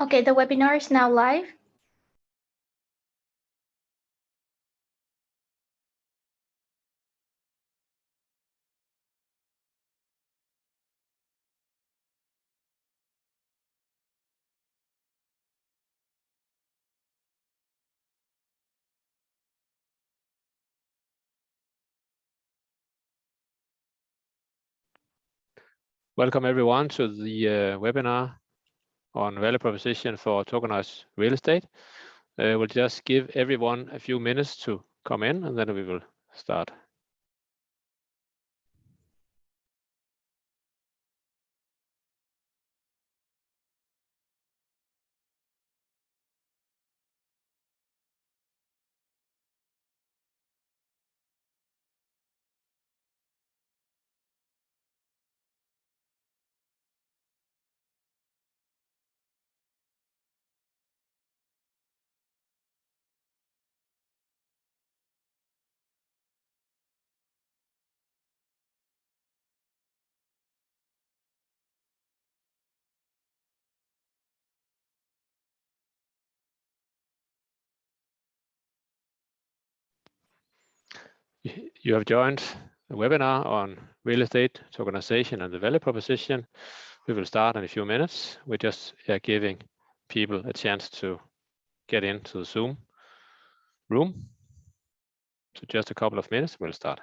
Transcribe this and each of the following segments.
Okay, the webinar is now live. Welcome everyone to the webinar on value proposition for tokenized real estate. We'll just give everyone a few minutes to come in and then we will start. You have joined a webinar on real estate tokenization and the value proposition. We will start in a few minutes. We're just giving people a chance to get into the Zoom room. So just a couple of minutes, we'll start.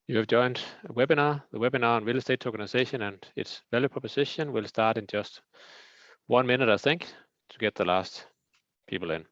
You have joined a webinar. The webinar on real estate tokenization and its value proposition will start in just 1 minute, I think, to get the last people in.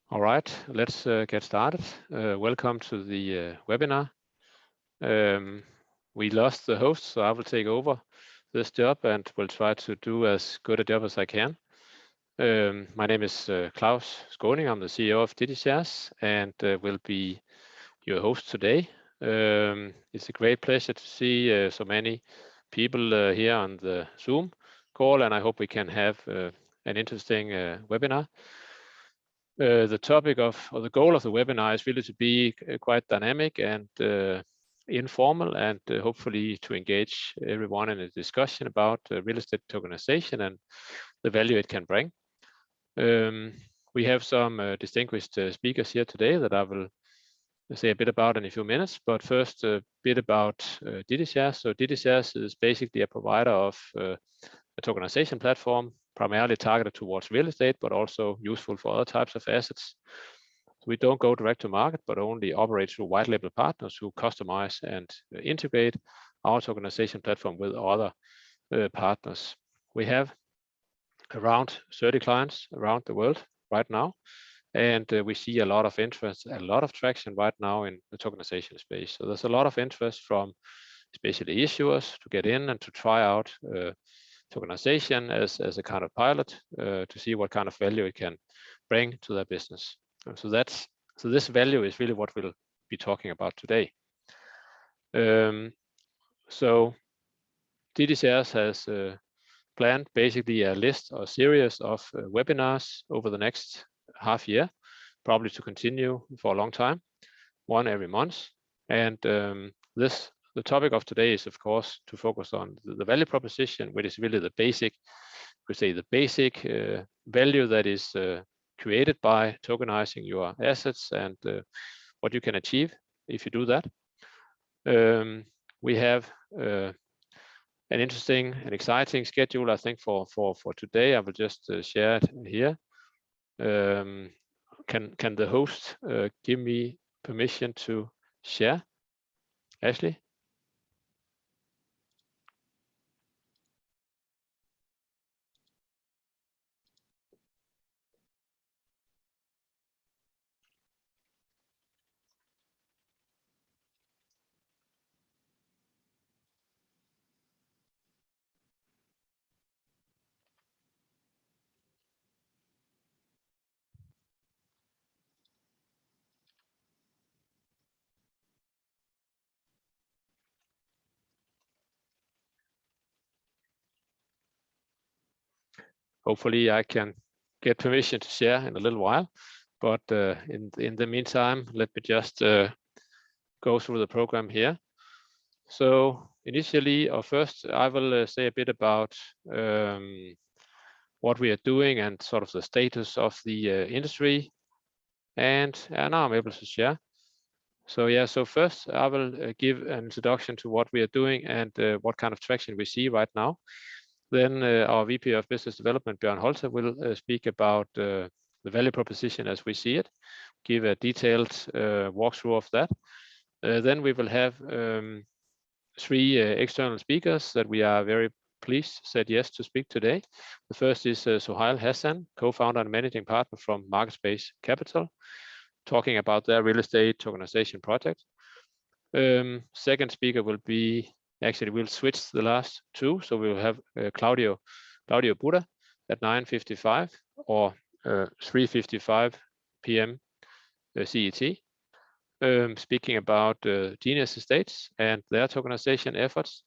All right, let's get started. Welcome to the webinar. We lost the host, so I will take over this job and will try to do as good a job as I can. My name is Klaus Skåning. I'm the CEO of DigiShares and will be your host today. It's a great pleasure to see so many people here on the Zoom call, and I hope we can have an interesting webinar. The topic of, or the goal of the webinar is really to be quite dynamic and informal, and hopefully to engage everyone in a discussion about real estate tokenization and the value it can bring. We have some distinguished speakers here today that I will say a bit about in a few minutes, but first a bit about DidiShares. So DidiShares is basically a provider of a tokenization platform, primarily targeted towards real estate, but also useful for other types of assets. So we don't go direct to market, but only operate through white label partners who customize and integrate our tokenization platform with other partners. We have around 30 clients around the world right now, and we see a lot of interest, a lot of traction right now in the tokenization space. So there's a lot of interest from especially issuers to get in and to try out tokenization as a kind of pilot to see what kind of value it can bring to their business. So this value is really what we'll be talking about today. So DidiShares has planned basically a list or series of webinars over the next half year, probably to continue for a long time, one every month. And the topic of today is, of course, to focus on the value proposition, which is really the basic, value that is created by tokenizing your assets and what you can achieve if you do that. We have an interesting and exciting schedule, I think, for today. I will just share it here. Can the host give me permission to share? Ashley? Hopefully I can get permission to share in a little while, but in the meantime, let me just go through the program here. So initially, or first, I will say a bit about what we are doing and sort of the status of the industry. And now I'm able to share. So yeah, so first I will give an introduction to what we are doing and what kind of traction we see right now. Then our VP of Business Development, Bjørn Holte, will speak about the value proposition as we see it, give a detailed walkthrough of that. Then we will have 3 external speakers that we are very pleased said yes to speak today. The first is Sohail Hassan, co-founder and managing partner from MarketSpace Capital, talking about their real estate tokenization project. Second speaker will be, actually we'll switch the last 2, so we'll have Claudio Buda at 9:55 or 3:55 p.m. CET, speaking about Genius Estates and their tokenization efforts.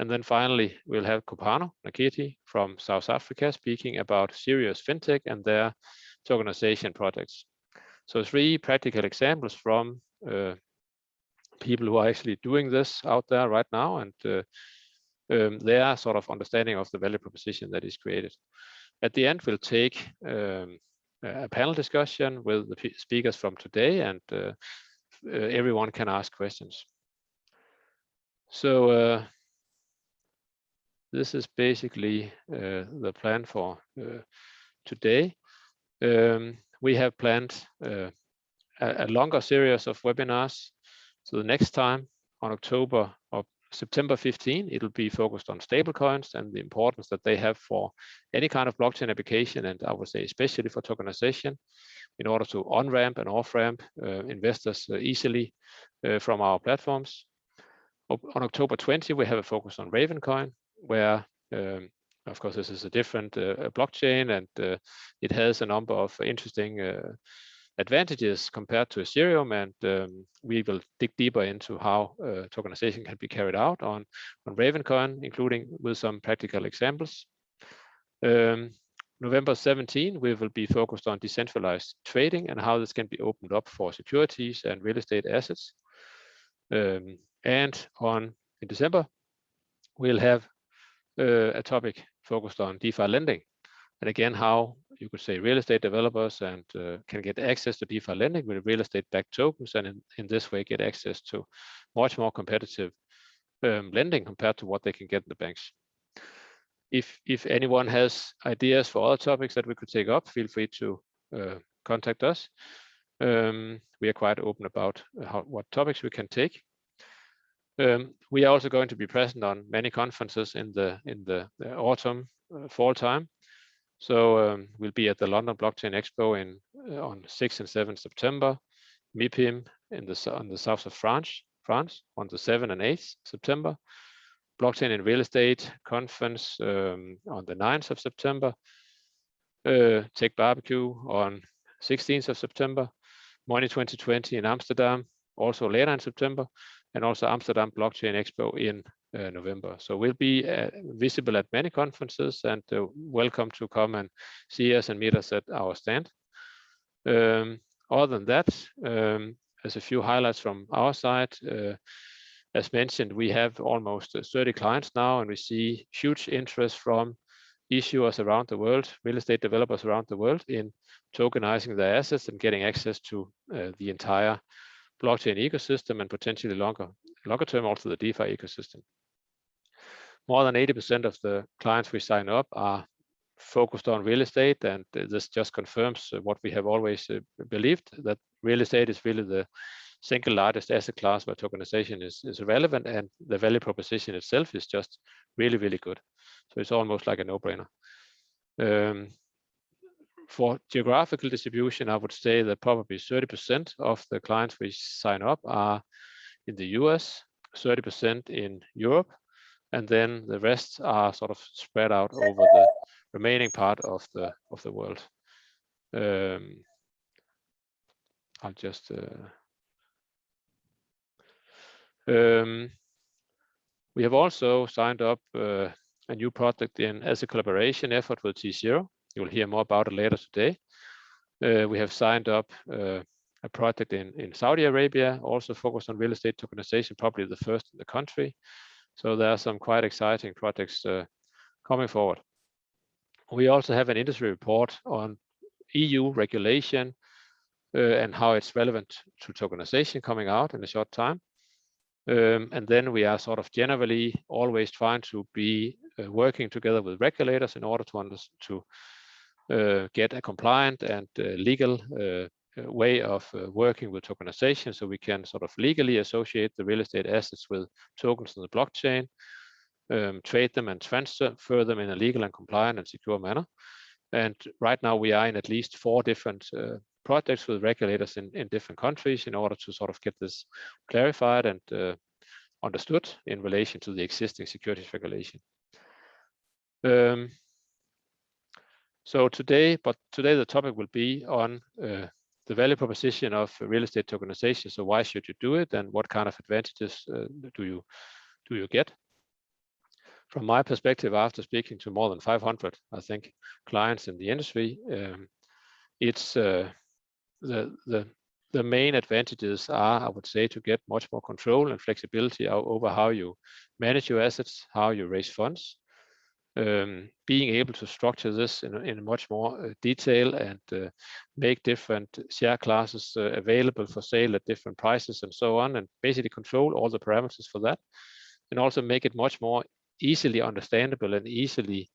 And then finally, we'll have Kopano Naketi from South Africa speaking about Sirius Fintech and their tokenization projects. So 3 practical examples from people who are actually doing this out there right now, and their sort of understanding of the value proposition that is created. At the end, we'll take a panel discussion with the speakers from today, and everyone can ask questions. So this is basically the plan for today. We have planned a longer series of webinars. So the next time on September 15, it'll be focused on stablecoins and the importance that they have for any kind of blockchain application, and I would say especially for tokenization, in order to on-ramp and off-ramp investors easily from our platforms. On October 20, we have a focus on Ravencoin, where of course this is a different blockchain, and it has a number of interesting advantages compared to Ethereum, and we will dig deeper into how tokenization can be carried out on Ravencoin, including with some practical examples. November 17, we will be focused on decentralized trading and how this can be opened up for securities and real estate assets. And in December, we'll have a topic focused on DeFi lending, and again how you could say real estate developers and can get access to DeFi lending with real estate backed tokens, and in this way get access to much more competitive lending compared to what they can get in the banks. If anyone has ideas for other topics that we could take up, feel free to contact us. We are quite open about what topics we can take. We are also going to be present on many conferences in the autumn, fall time. So we'll be at the London Blockchain Expo on 6th and 7th September, MIPIM on the south of France on the 7th and 8th September, Blockchain and Real Estate Conference on the 9th of September, Tech Barbecue on 16th of September, Money 2020 in Amsterdam, also later in September, and also Amsterdam Blockchain Expo in November. So we'll be visible at many conferences, and welcome to come and see us and meet us at our stand. Other than that, as a few highlights from our side, as mentioned, we have almost 30 clients now, and we see huge interest from issuers around the world, real estate developers around the world, in tokenizing their assets and getting access to the entire blockchain ecosystem, and potentially longer term also the DeFi ecosystem. More than 80% of the clients we sign up are focused on real estate, and this just confirms what we have always believed, that real estate is really the single largest asset class where tokenization is relevant, and the value proposition itself is just really, really good. So it's almost like a no-brainer. For geographical distribution, I would say that probably 30% of the clients we sign up are in the US, 30% in Europe, and then the rest are sort of spread out over the remaining part of the world. I'll just we have also signed up a new project as a collaboration effort with T0. You'll hear more about it later today. We have signed up a project in Saudi Arabia, also focused on real estate tokenization, probably the first in the country. So there are some quite exciting projects coming forward. We also have an industry report on EU regulation and how it's relevant to tokenization coming out in a short time. And then we are sort of generally always trying to be working together with regulators in order to get a compliant and legal way of working with tokenization, so we can sort of legally associate the real estate assets with tokens on the blockchain, trade them and transfer them in a legal and compliant and secure manner. And right now we are in at least 4 different projects with regulators in different countries in order to sort of get this clarified and understood in relation to the existing securities regulation. So today the topic will be on the value proposition of real estate tokenization. So why should you do it, and what kind of advantages do you get? From my perspective, after speaking to more than 500, I think, clients in the industry, it's the main advantages are, I would say, to get much more control and flexibility over how you manage your assets, how you raise funds, being able to structure this in much more detail and make different share classes available for sale at different prices and so on, and basically control all the parameters for that, and also make it much more easily understandable and easily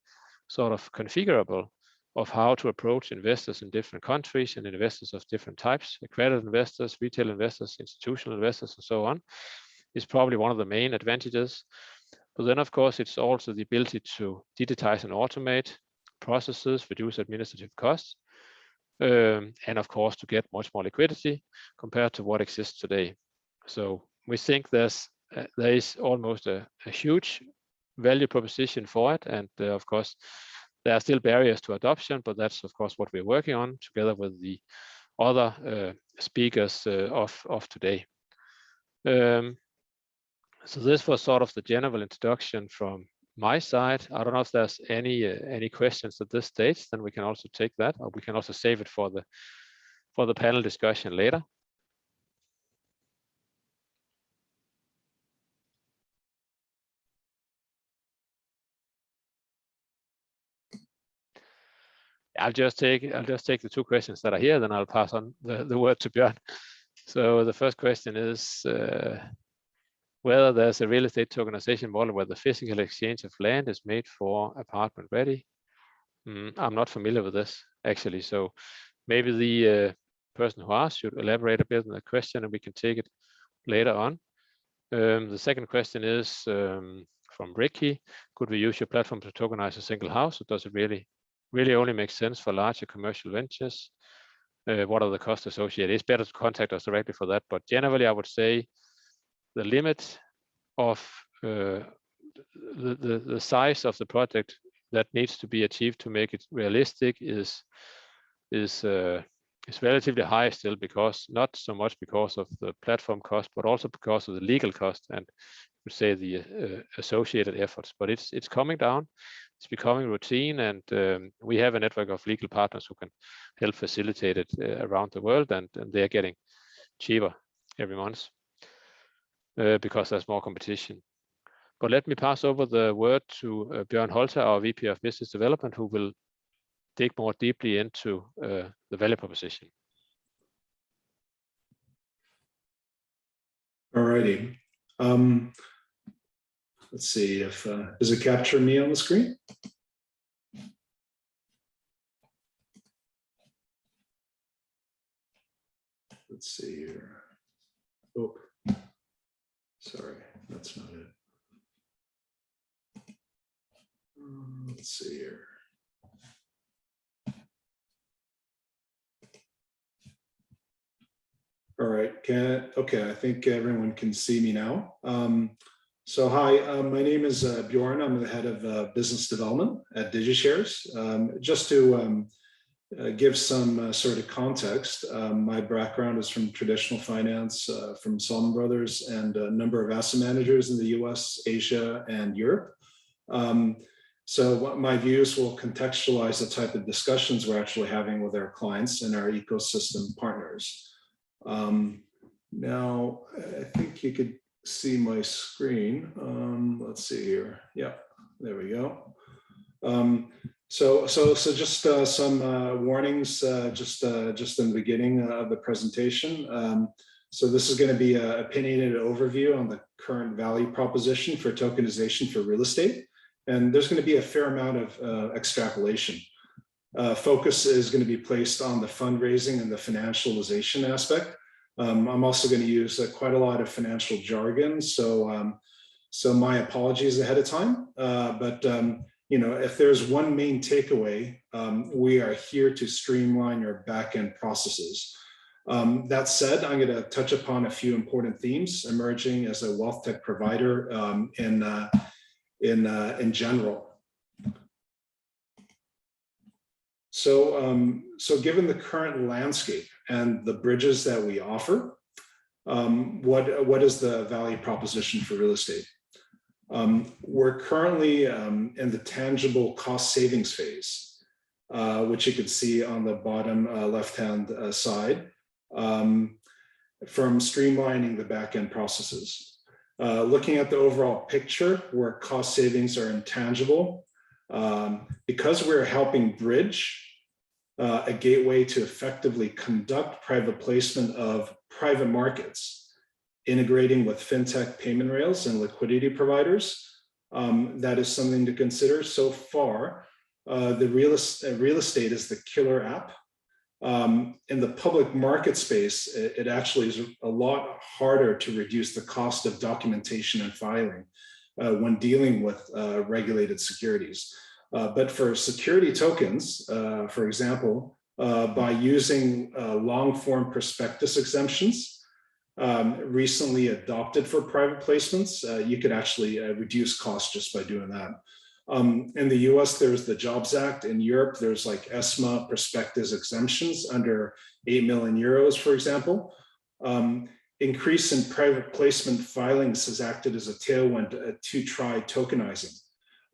sort of configurable of how to approach investors in different countries and investors of different types, accredited investors, retail investors, institutional investors, and so on, is probably one of the main advantages. But then, of course, it's also the ability to digitize and automate processes, reduce administrative costs, and of course, to get much more liquidity compared to what exists today. So we think there is almost a huge value proposition for it, and of course, there are still barriers to adoption, but that's of course what we're working on together with the other speakers of today. So this was sort of the general introduction from my side. I don't know if there's any questions at this stage. Then we can also take that, or we can also save it for the panel discussion later. I'll just take the two questions that are here, then I'll pass on the word to Bjørn. So the first question is whether there's a real estate tokenization model where the physical exchange of land is made for apartment ready. I'm not familiar with this actually, so maybe the person who asked should elaborate a bit on the question, and we can take it later on. The second question is from Ricky: could we use your platform to tokenize a single house, or does it really only make sense for larger commercial ventures? What are the costs associated? It's better to contact us directly for that, but generally I would say the limit of the size of the project that needs to be achieved to make it realistic is relatively high still, because not so much because of the platform cost, but also because of the legal cost and I would say the associated efforts. But it's coming down. It's becoming routine, and we have a network of legal partners who can help facilitate it around the world, and they're getting cheaper every month because there's more competition. But let me pass over the word to Bjørn Holte, our VP of Business Development, who will dig more deeply into the value proposition. All righty. Let's see if, does it capture me on the screen? Let's see here. Oh, sorry, that's not it. Let's see here. All right, okay, I think everyone can see me now. So hi, my name is Bjørn. I'm the head of business development at DigiShares. Just to give some sort of context, my background is from traditional finance, from Salomon Brothers and a number of asset managers in the US, Asia, and Europe. So my views will contextualize the type of discussions we're actually having with our clients and our ecosystem partners. Now, I think you could see my screen. Let's see here. Yeah, there we go. So just some warnings just in the beginning of the presentation. So this is going to be an opinionated overview on the current value proposition for tokenization for real estate. And there's going to be a fair amount of extrapolation. Focus is going to be placed on the fundraising and the financialization aspect. I'm also going to use quite a lot of financial jargon, so my apologies ahead of time. But you know, if there's one main takeaway, we are here to streamline your back-end processes. That said, I'm going to touch upon a few important themes emerging as a wealth tech provider in general. So given the current landscape and the bridges that we offer, what is the value proposition for real estate? We're currently in the tangible cost savings phase, which you can see on the bottom left-hand side, from streamlining the back-end processes. Looking at the overall picture where cost savings are intangible, because we're helping bridge a gateway to effectively conduct private placement of private markets, integrating with fintech payment rails and liquidity providers, that is something to consider. So far, the real estate is the killer app. In the public market space, it actually is a lot harder to reduce the cost of documentation and filing when dealing with regulated securities. But for security tokens, for example, by using long-form prospectus exemptions recently adopted for private placements, you could actually reduce costs just by doing that. In the US, there's the Jobs Act. In Europe, there's like ESMA prospectus exemptions under 8 million euros, for example. Increase in private placement filings has acted as a tailwind to try tokenizing.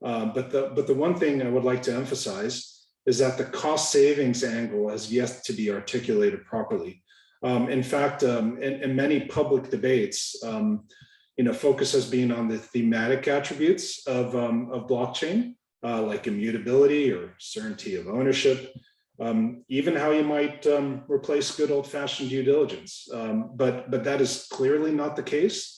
But the one thing I would like to emphasize is that the cost savings angle has yet to be articulated properly. In fact, in many public debates, you know, focus has been on the thematic attributes of blockchain, like immutability or certainty of ownership. even how you might replace good old-fashioned due diligence. But that is clearly not the case.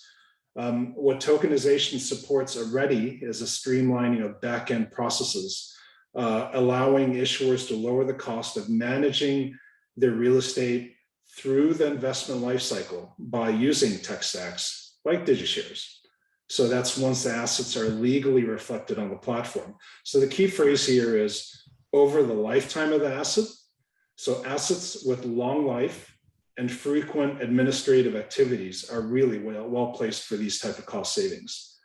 What tokenization supports already is a streamlining of back-end processes, allowing issuers to lower the cost of managing their real estate through the investment lifecycle by using tech stacks like DigiShares. So that's once the assets are legally reflected on the platform. So the key phrase here is over the lifetime of the asset. So assets with long life and frequent administrative activities are really well placed for these type of cost savings.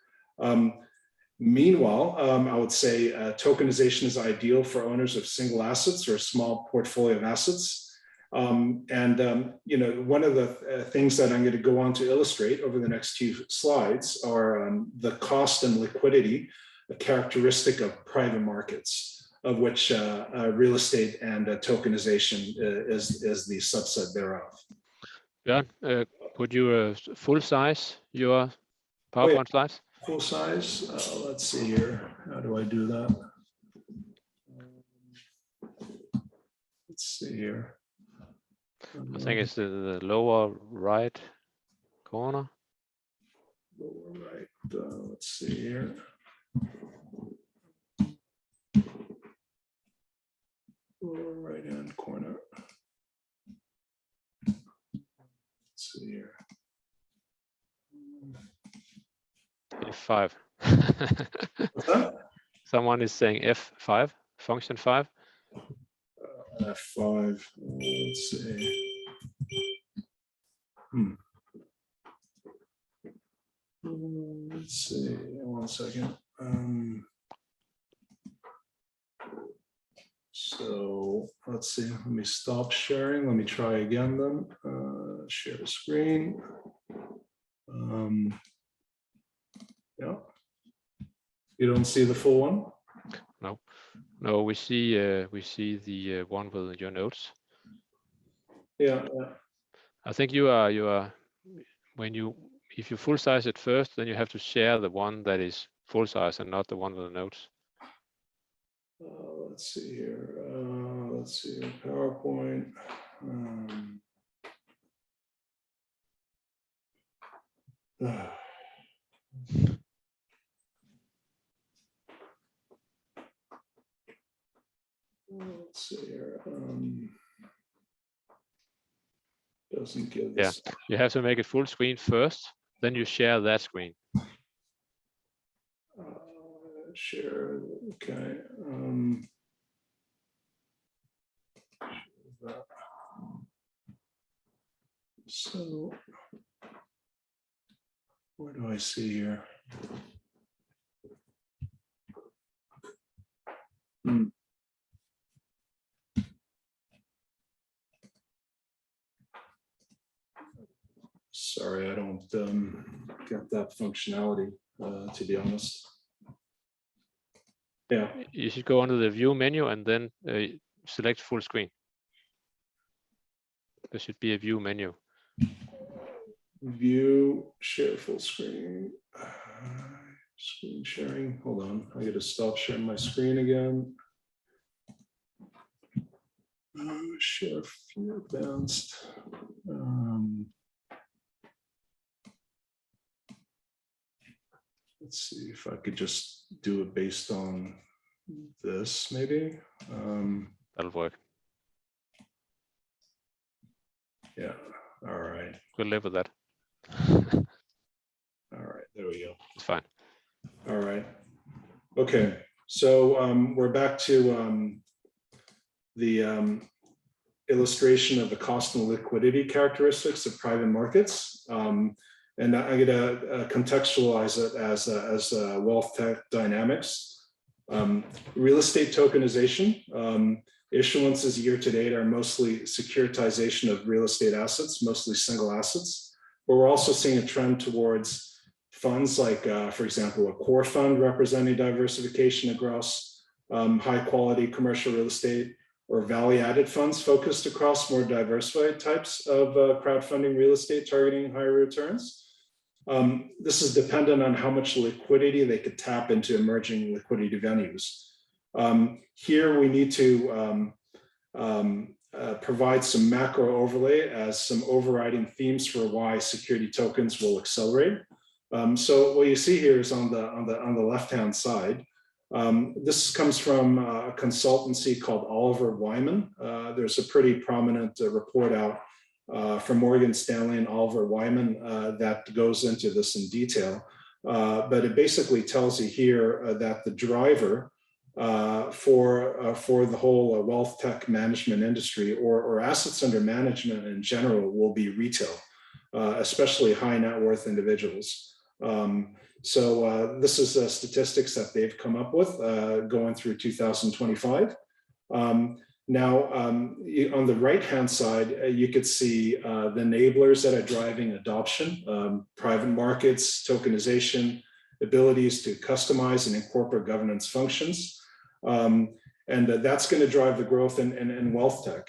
Meanwhile, I would say tokenization is ideal for owners of single assets or a small portfolio of assets. You know, one of the things that I'm going to go on to illustrate over the next few slides are the cost and liquidity, a characteristic of private markets, of which real estate and tokenization is the subset thereof. Bjørn, could you full size your PowerPoint slides? Full size. Let's see here. How do I do that? Let's see here. I think it's the lower right corner. Lower right. Let's see here. Lower right hand corner. Let's see here. F5. What's that? Someone is saying F5, function 5. F5. Let's see. Let's see. 1 second. So let's see. Let me stop sharing. Let me try again then. Share the screen. Yeah. You don't see the full one? No. No, we see the one with your notes. Yeah. I think you are if you full size it first, then you have to share the one that is full size and not the one with the notes. Let's see here. Let's see here. PowerPoint. Let's see here. Doesn't give this. Yeah, you have to make it full screen first, then you share that screen. Share. Okay. So, what do I see here? Sorry, I don't get that functionality, to be honest. Yeah. You should go under the view menu and then select full screen. There should be a view menu. View, share full screen. Screen sharing. Hold on, I gotta stop sharing my screen again. Share view advanced. Let's see if I could just do it based on this, maybe. That'll work. Yeah. All right. We'll live with that. All right. There we go. It's fine. All right. Okay. So we're back to the illustration of the cost and liquidity characteristics of private markets. And I'm going to contextualize it as wealth tech dynamics. Real estate tokenization. Issuances year to date are mostly securitization of real estate assets, mostly single assets. But we're also seeing a trend towards funds like, for example, a core fund representing diversification across high quality commercial real estate, or value-added funds focused across more diversified types of crowdfunding real estate targeting higher returns. This is dependent on how much liquidity they could tap into emerging liquidity venues. Here we need to provide some macro overlay as some overriding themes for why security tokens will accelerate. So what you see here is on the left-hand side. This comes from a consultancy called Oliver Wyman. There's a pretty prominent report out from Morgan Stanley and Oliver Wyman that goes into this in detail. But it basically tells you here that the driver for the whole wealth tech management industry or assets under management in general will be retail, especially high net worth individuals. So this is statistics that they've come up with going through 2025. Now, on the right-hand side, you could see the enablers that are driving adoption, private markets, tokenization, abilities to customize and incorporate governance functions. And that's going to drive the growth in wealth tech,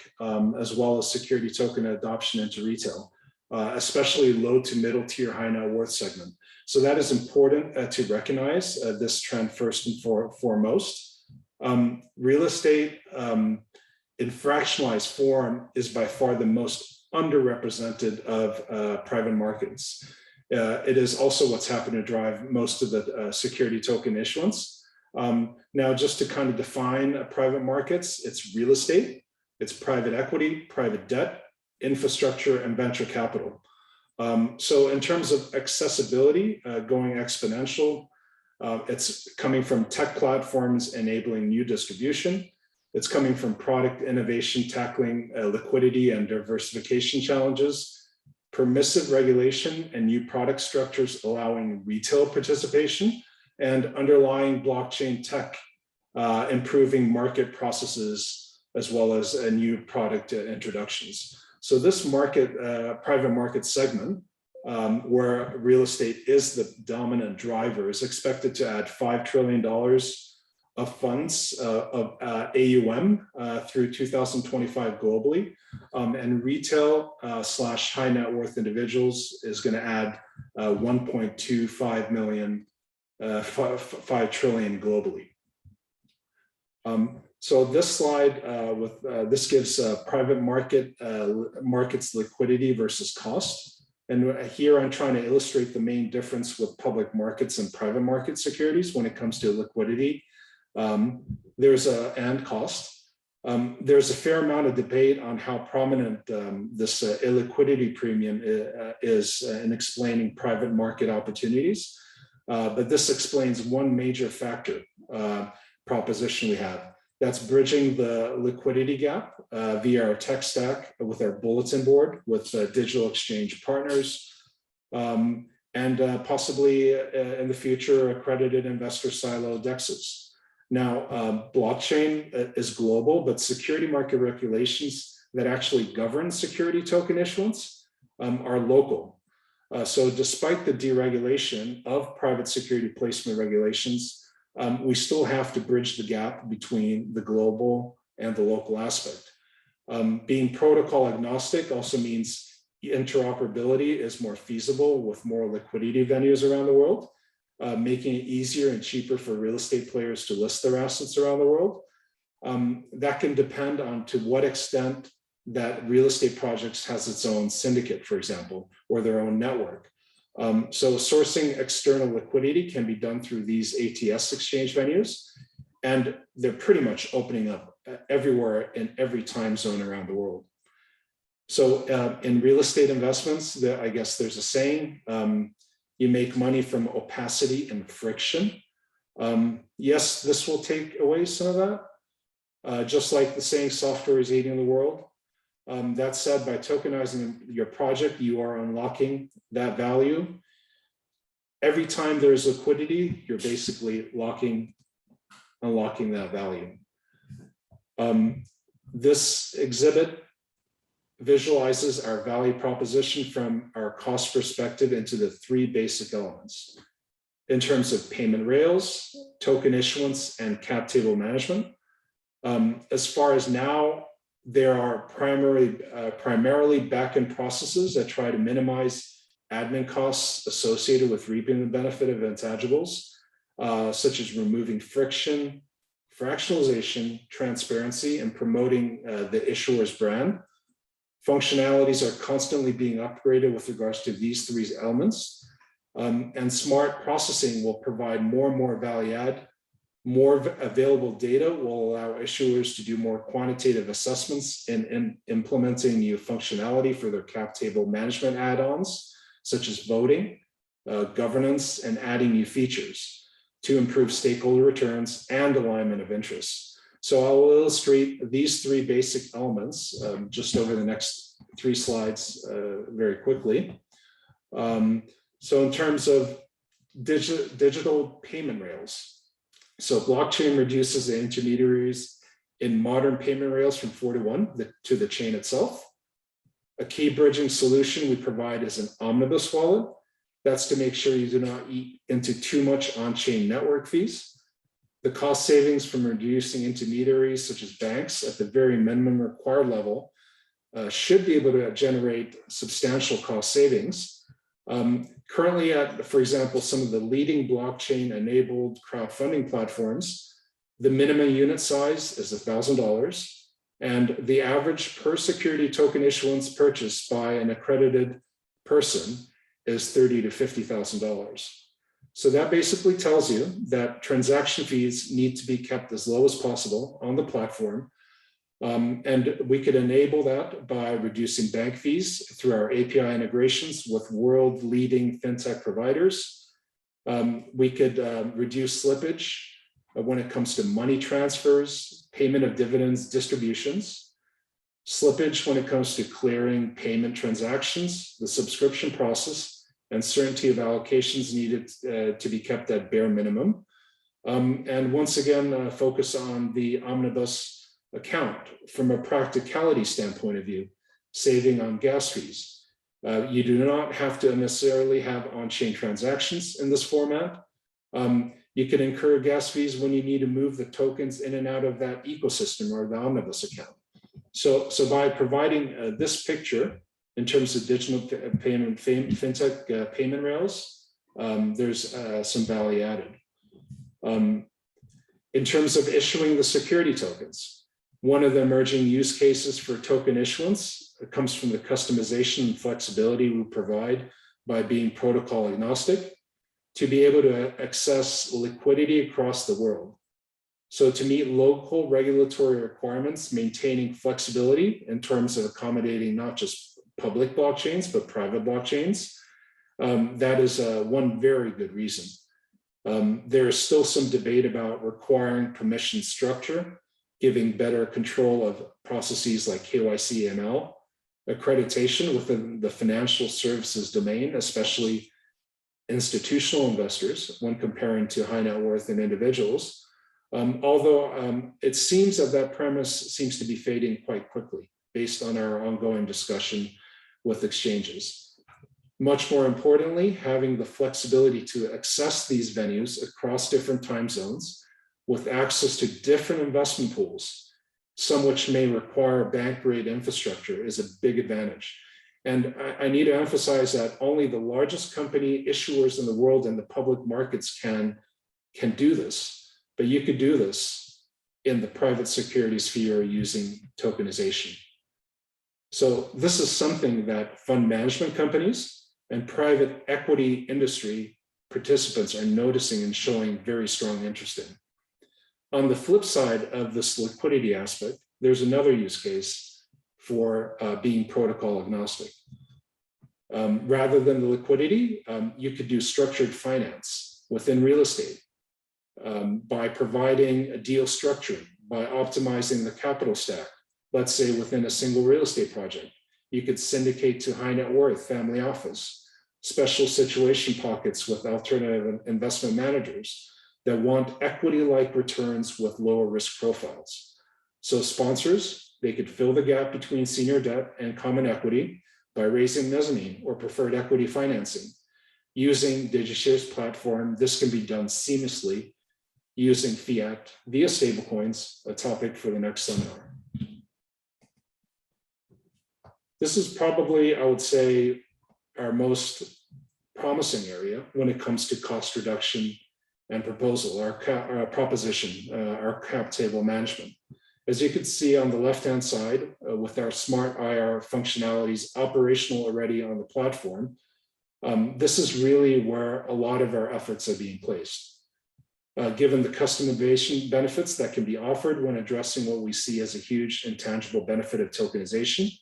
as well as security token adoption into retail, especially low to middle tier high net worth segment. So that is important to recognize this trend first and foremost. Real estate in fractionalized form is by far the most underrepresented of private markets. It is also what's happened to drive most of the security token issuance. Now, just to kind of define private markets, it's real estate, it's private equity, private debt, infrastructure, and venture capital. So in terms of accessibility, going exponential, it's coming from tech platforms enabling new distribution. It's coming from product innovation, tackling liquidity and diversification challenges, permissive regulation and new product structures allowing retail participation, and underlying blockchain tech, improving market processes, as well as new product introductions. So this market, private market segment, where real estate is the dominant driver, is expected to add $5 trillion of funds of AUM through 2025 globally. And retail slash high net worth individuals is going to add 1.25 million, 5 trillion globally. So this slide this gives private markets liquidity versus cost. And here I'm trying to illustrate the main difference with public markets and private market securities when it comes to liquidity. And cost. There's a fair amount of debate on how prominent this illiquidity premium is in explaining private market opportunities. But this explains one major factor proposition we have. That's bridging the liquidity gap via our tech stack with our bulletin board, with digital exchange partners, and possibly in the future, accredited investor silo dexes. Now, blockchain is global, but security market regulations that actually govern security token issuance are local. So despite the deregulation of private security placement regulations, we still have to bridge the gap between the global and the local aspect. Being protocol agnostic also means interoperability is more feasible with more liquidity venues around the world, making it easier and cheaper for real estate players to list their assets around the world. That can depend on to what extent that real estate projects has its own syndicate, for example, or their own network. So sourcing external liquidity can be done through these ATS exchange venues, and they're pretty much opening up everywhere in every time zone around the world. So in real estate investments, I guess there's a saying, you make money from opacity and friction. Yes, this will take away some of that, just like the saying software is eating the world. That said, by tokenizing your project, you are unlocking that value. Every time there's liquidity, you're basically unlocking that value. This exhibit visualizes our value proposition from our cost perspective into the three basic elements in terms of payment rails, token issuance, and cap table management. As far as now, there are primarily back-end processes that try to minimize admin costs associated with reaping the benefit of intangibles, such as removing friction, fractionalization, transparency, and promoting the issuer's brand. Functionalities are constantly being upgraded with regards to these three elements. And smart processing will provide more and more value add. More available data will allow issuers to do more quantitative assessments in implementing new functionality for their cap table management add-ons, such as voting, governance, and adding new features to improve stakeholder returns and alignment of interests. So I will illustrate these three basic elements just over the next 3 slides very quickly. So in terms of digital payment rails, so blockchain reduces the intermediaries in modern payment rails from 4 to 1 to the chain itself. A key bridging solution we provide is an omnibus wallet. That's to make sure you do not eat into too much on-chain network fees. The cost savings from reducing intermediaries such as banks at the very minimum required level should be able to generate substantial cost savings. Currently at, for example, some of the leading blockchain-enabled crowdfunding platforms, the minimum unit size is $1,000, and the average per security token issuance purchased by an accredited person is $30,000 to $50,000. So that basically tells you that transaction fees need to be kept as low as possible on the platform. And we could enable that by reducing bank fees through our API integrations with world-leading fintech providers. We could reduce slippage when it comes to money transfers, payment of dividends, distributions, slippage when it comes to clearing payment transactions, the subscription process, and certainty of allocations needed to be kept at bare minimum. And once again, focus on the omnibus account from a practicality standpoint of view, saving on gas fees. You do not have to necessarily have on-chain transactions in this format. You can incur gas fees when you need to move the tokens in and out of that ecosystem or the omnibus account. So by providing this picture in terms of digital payment, fintech payment rails, there's some value added. In terms of issuing the security tokens, one of the emerging use cases for token issuance comes from the customization and flexibility we provide by being protocol agnostic to be able to access liquidity across the world. So to meet local regulatory requirements, maintaining flexibility in terms of accommodating not just public blockchains, but private blockchains, that is one very good reason. There is still some debate about requiring permission structure, giving better control of processes like KYC, ML, accreditation within the financial services domain, especially institutional investors when comparing to high net worth and individuals. Although it seems that premise seems to be fading quite quickly based on our ongoing discussion with exchanges. Much more importantly, having the flexibility to access these venues across different time zones with access to different investment pools, some which may require bank-grade infrastructure, is a big advantage. And I need to emphasize that only the largest company issuers in the world in the public markets can do this, but you could do this in the private security sphere using tokenization. So this is something that fund management companies and private equity industry participants are noticing and showing very strong interest in. On the flip side of this liquidity aspect, there's another use case for being protocol agnostic. Rather than the liquidity, you could do structured finance within real estate by providing a deal structuring, by optimizing the capital stack, let's say within a single real estate project. You could syndicate to high net worth family office, special situation pockets with alternative investment managers that want equity-like returns with lower risk profiles. So sponsors, they could fill the gap between senior debt and common equity by raising mezzanine or preferred equity financing. Using DigiShare's platform, this can be done seamlessly using fiat via stablecoins, a topic for the next seminar. This is probably, I would say, our most promising area when it comes to cost reduction and proposal, our proposition, our cap table management. As you can see on the left-hand side, with our smart IR functionalities operational already on the platform, this is really where a lot of our efforts are being placed. Given the customization benefits that can be offered when addressing what we see as a huge intangible benefit of tokenization,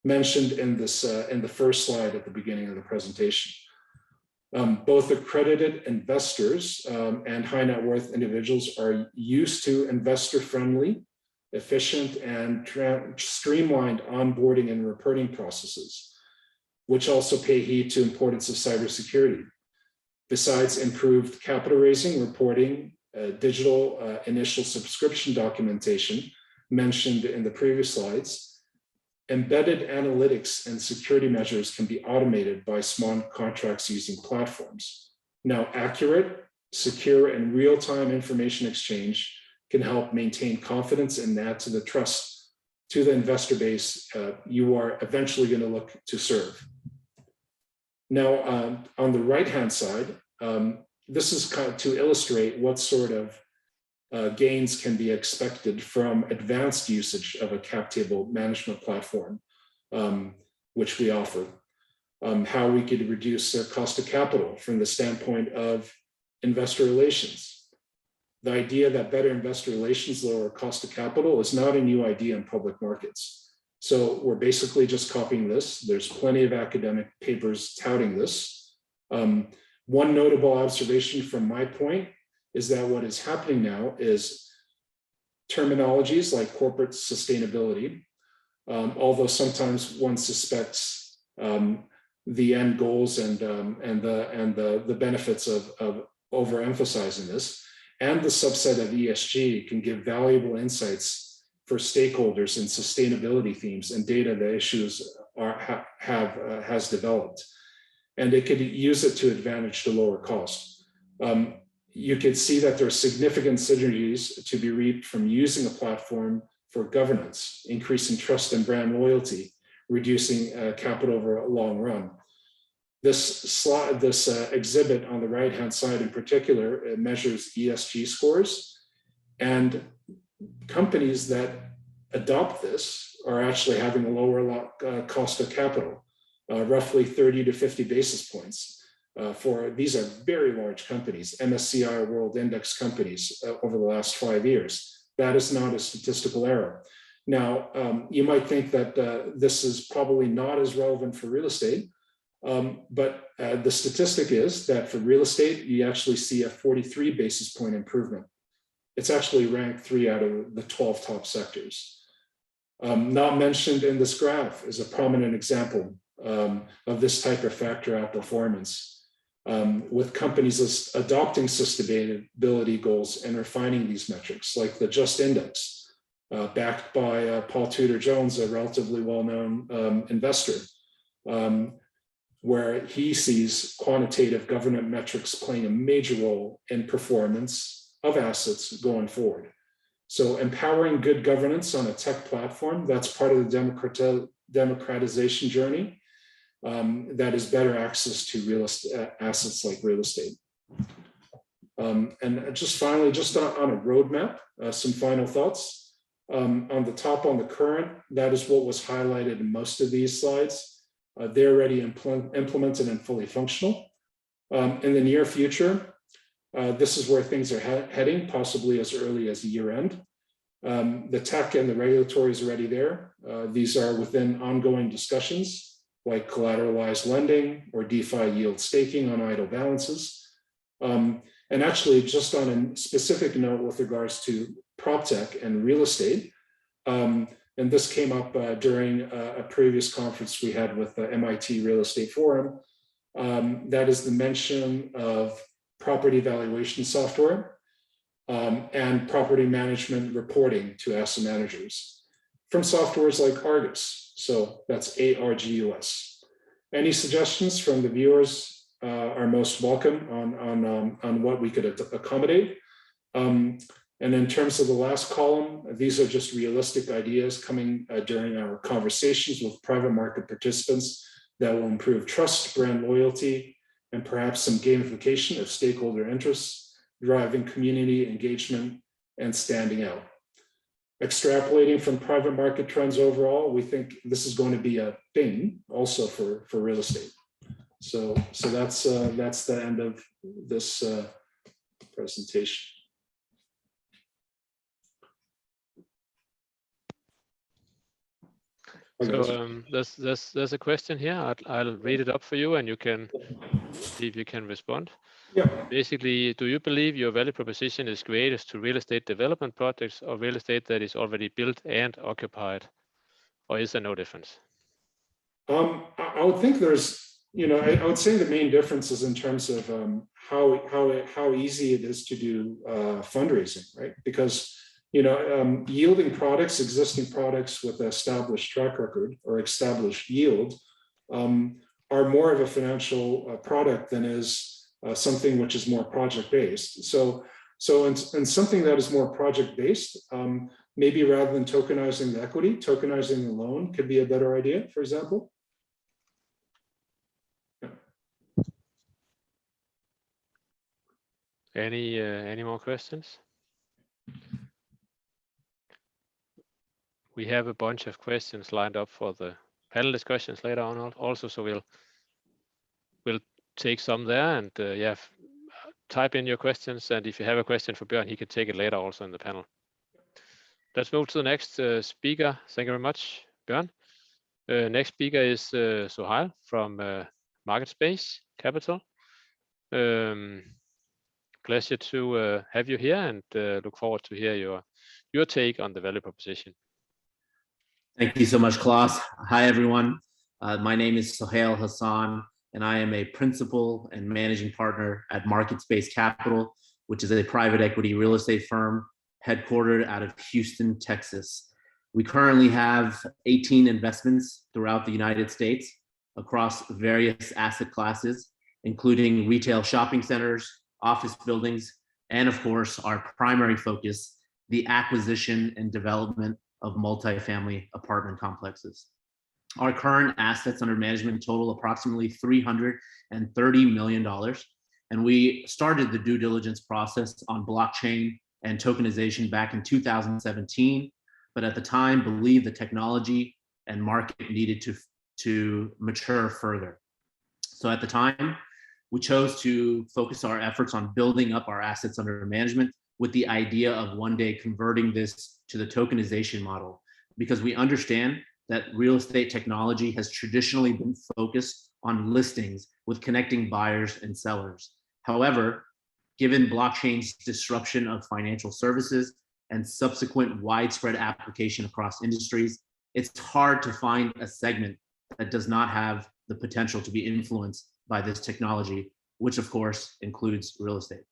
mentioned in the first slide at the beginning of the presentation. Both accredited investors and high net worth individuals are used to investor-friendly, efficient, and streamlined onboarding and reporting processes, which also pay heed to importance of cybersecurity. Besides improved capital raising, reporting, digital initial subscription documentation mentioned in the previous slides, embedded analytics and security measures can be automated by smart contracts using platforms. Now, accurate, secure, and real-time information exchange can help maintain confidence and add to the trust to the investor base you are eventually going to look to serve. Now, on the right-hand side, this is kind of to illustrate what sort of gains can be expected from advanced usage of a cap table management platform, which we offer. How we could reduce their cost of capital from the standpoint of investor relations. The idea that better investor relations lower cost of capital is not a new idea in public markets. So we're basically just copying this. There's plenty of academic papers touting this. One notable observation from my point is that what is happening now is terminologies like corporate sustainability, although sometimes one suspects the end goals and the benefits of overemphasizing this, and the subset of ESG can give valuable insights for stakeholders in sustainability themes and data the issues has developed. And it could use it to advantage to lower cost. You could see that there are significant synergies to be reaped from using a platform for governance, increasing trust and brand loyalty, reducing capital over a long run. This exhibit on the right-hand side in particular, it measures ESG scores, and companies that adopt this are actually having a lower cost of capital, roughly 30 to 50 basis points. These are very large companies, MSCI World Index companies over the last 5 years. That is not a statistical error. Now, you might think that this is probably not as relevant for real estate, but the statistic is that for real estate, you actually see a 43 basis point improvement. It's actually ranked 3 out of the 12 top sectors. Not mentioned in this graph is a prominent example of this type of factor outperformance, with companies adopting sustainability goals and refining these metrics, like the Just Index, backed by Paul Tudor Jones, a relatively well-known investor, where he sees quantitative governance metrics playing a major role in performance of assets going forward. So empowering good governance on a tech platform, that's part of the democratization journey that is better access to real estate, assets like real estate. And just finally, just on a roadmap, some final thoughts. On the top, on the current, that is what was highlighted in most of these slides. They're already implemented and fully functional. In the near future, this is where things are heading, possibly as early as year end. The tech and the regulatory is already there. These are within ongoing discussions, like collateralized lending or DeFi yield staking on idle balances. And actually, just on a specific note with regards to prop tech and real estate, and this came up during a previous conference we had with the MIT Real Estate Forum. That is the mention of property valuation software and property management reporting to asset managers from softwares like Argus. So that's ARGUS. Any suggestions from the viewers are most welcome on what we could accommodate. And in terms of the last column, these are just realistic ideas coming during our conversations with private market participants that will improve trust, brand loyalty, and perhaps some gamification of stakeholder interests, driving community engagement and standing out. extrapolating from private market trends overall, we think this is going to be a thing also for real estate. So that's the end of this presentation. So there's a question here. I'll read it up for you, and you can see if you can respond. Yeah. Basically, do you believe your value proposition is created to real estate development projects or real estate that is already built and occupied, or is there no difference? I would think there's, I would say the main difference is in terms of how easy it is to do fundraising, right? Because yielding products, existing products with established track record or established yield are more of a financial product than is something which is more project-based. So in something that is more project-based, maybe rather than tokenizing the equity, tokenizing the loan could be a better idea, for example. Any more questions? We have a bunch of questions lined up for the panel discussions later on also, so we'll take some there, and type in your questions, and if you have a question for Bjørn, he can take it later also in the panel. Let's move to the next speaker. Thank you very much, Bjørn. Next speaker is Sohail from MarketSpace Capital. Pleasure to have you here, and look forward to hear your take on the value proposition. Thank you so much, Klaus. Hi, everyone. My name is Sohail Hassan, and I am a principal and managing partner at MarketSpace Capital, which is a private equity real estate firm headquartered out of Houston, Texas. We currently have 18 investments throughout the United States across various asset classes, including retail shopping centers, office buildings, and of course, our primary focus, the acquisition and development of multifamily apartment complexes. Our current assets under management total approximately $330 million, and we started the due diligence process on blockchain and tokenization back in 2017, but at the time believed the technology and market needed to mature further. So at the time, we chose to focus our efforts on building up our assets under management with the idea of one day converting this to the tokenization model, because we understand that real estate technology has traditionally been focused on listings with connecting buyers and sellers. However, given blockchain's disruption of financial services and subsequent widespread application across industries, it's hard to find a segment that does not have the potential to be influenced by this technology, which of course includes real estate.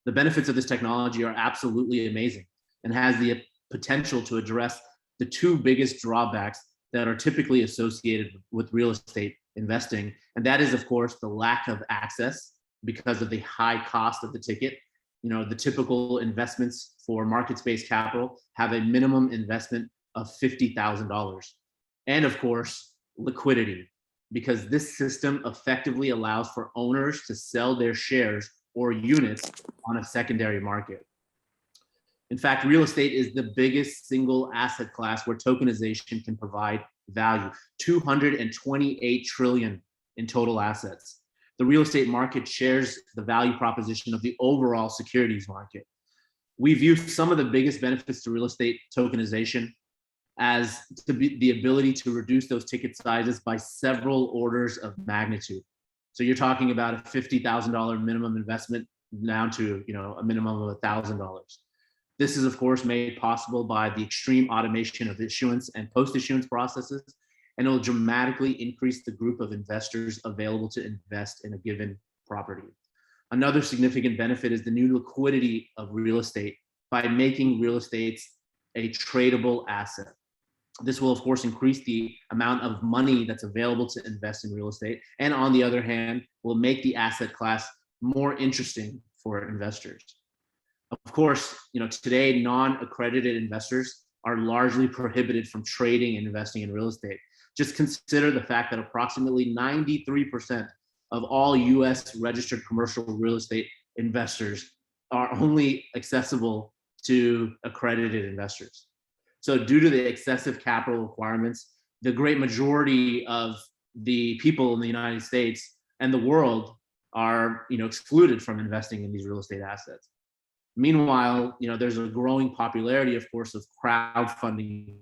The benefits of this technology are absolutely amazing and has the potential to address the two biggest drawbacks that are typically associated with real estate investing. And that is, of course, the lack of access because of the high cost of the ticket. The typical investments for MarketSpace Capital have a minimum investment of $50,000. And of course, liquidity, because this system effectively allows for owners to sell their shares or units on a secondary market. In fact, real estate is the biggest single asset class where tokenization can provide value, 228 trillion in total assets. The real estate market shares the value proposition of the overall securities market. We view some of the biggest benefits to real estate tokenization as the ability to reduce those ticket sizes by several orders of magnitude. So you're talking about a $50,000 minimum investment down to a minimum of $1,000. This is of course made possible by the extreme automation of issuance and post-issuance processes, and it will dramatically increase the group of investors available to invest in a given property. Another significant benefit is the new liquidity of real estate by making real estate a tradable asset. This will, of course, increase the amount of money that's available to invest in real estate, and on the other hand, will make the asset class more interesting for investors. Of course, today non-accredited investors are largely prohibited from trading and investing in real estate. Just consider the fact that approximately 93% of all US registered commercial real estate investors are only accessible to accredited investors. So due to the excessive capital requirements, the great majority of the people in the United States and the world are excluded from investing in these real estate assets. Meanwhile, there's a growing popularity, of course, of crowdfunding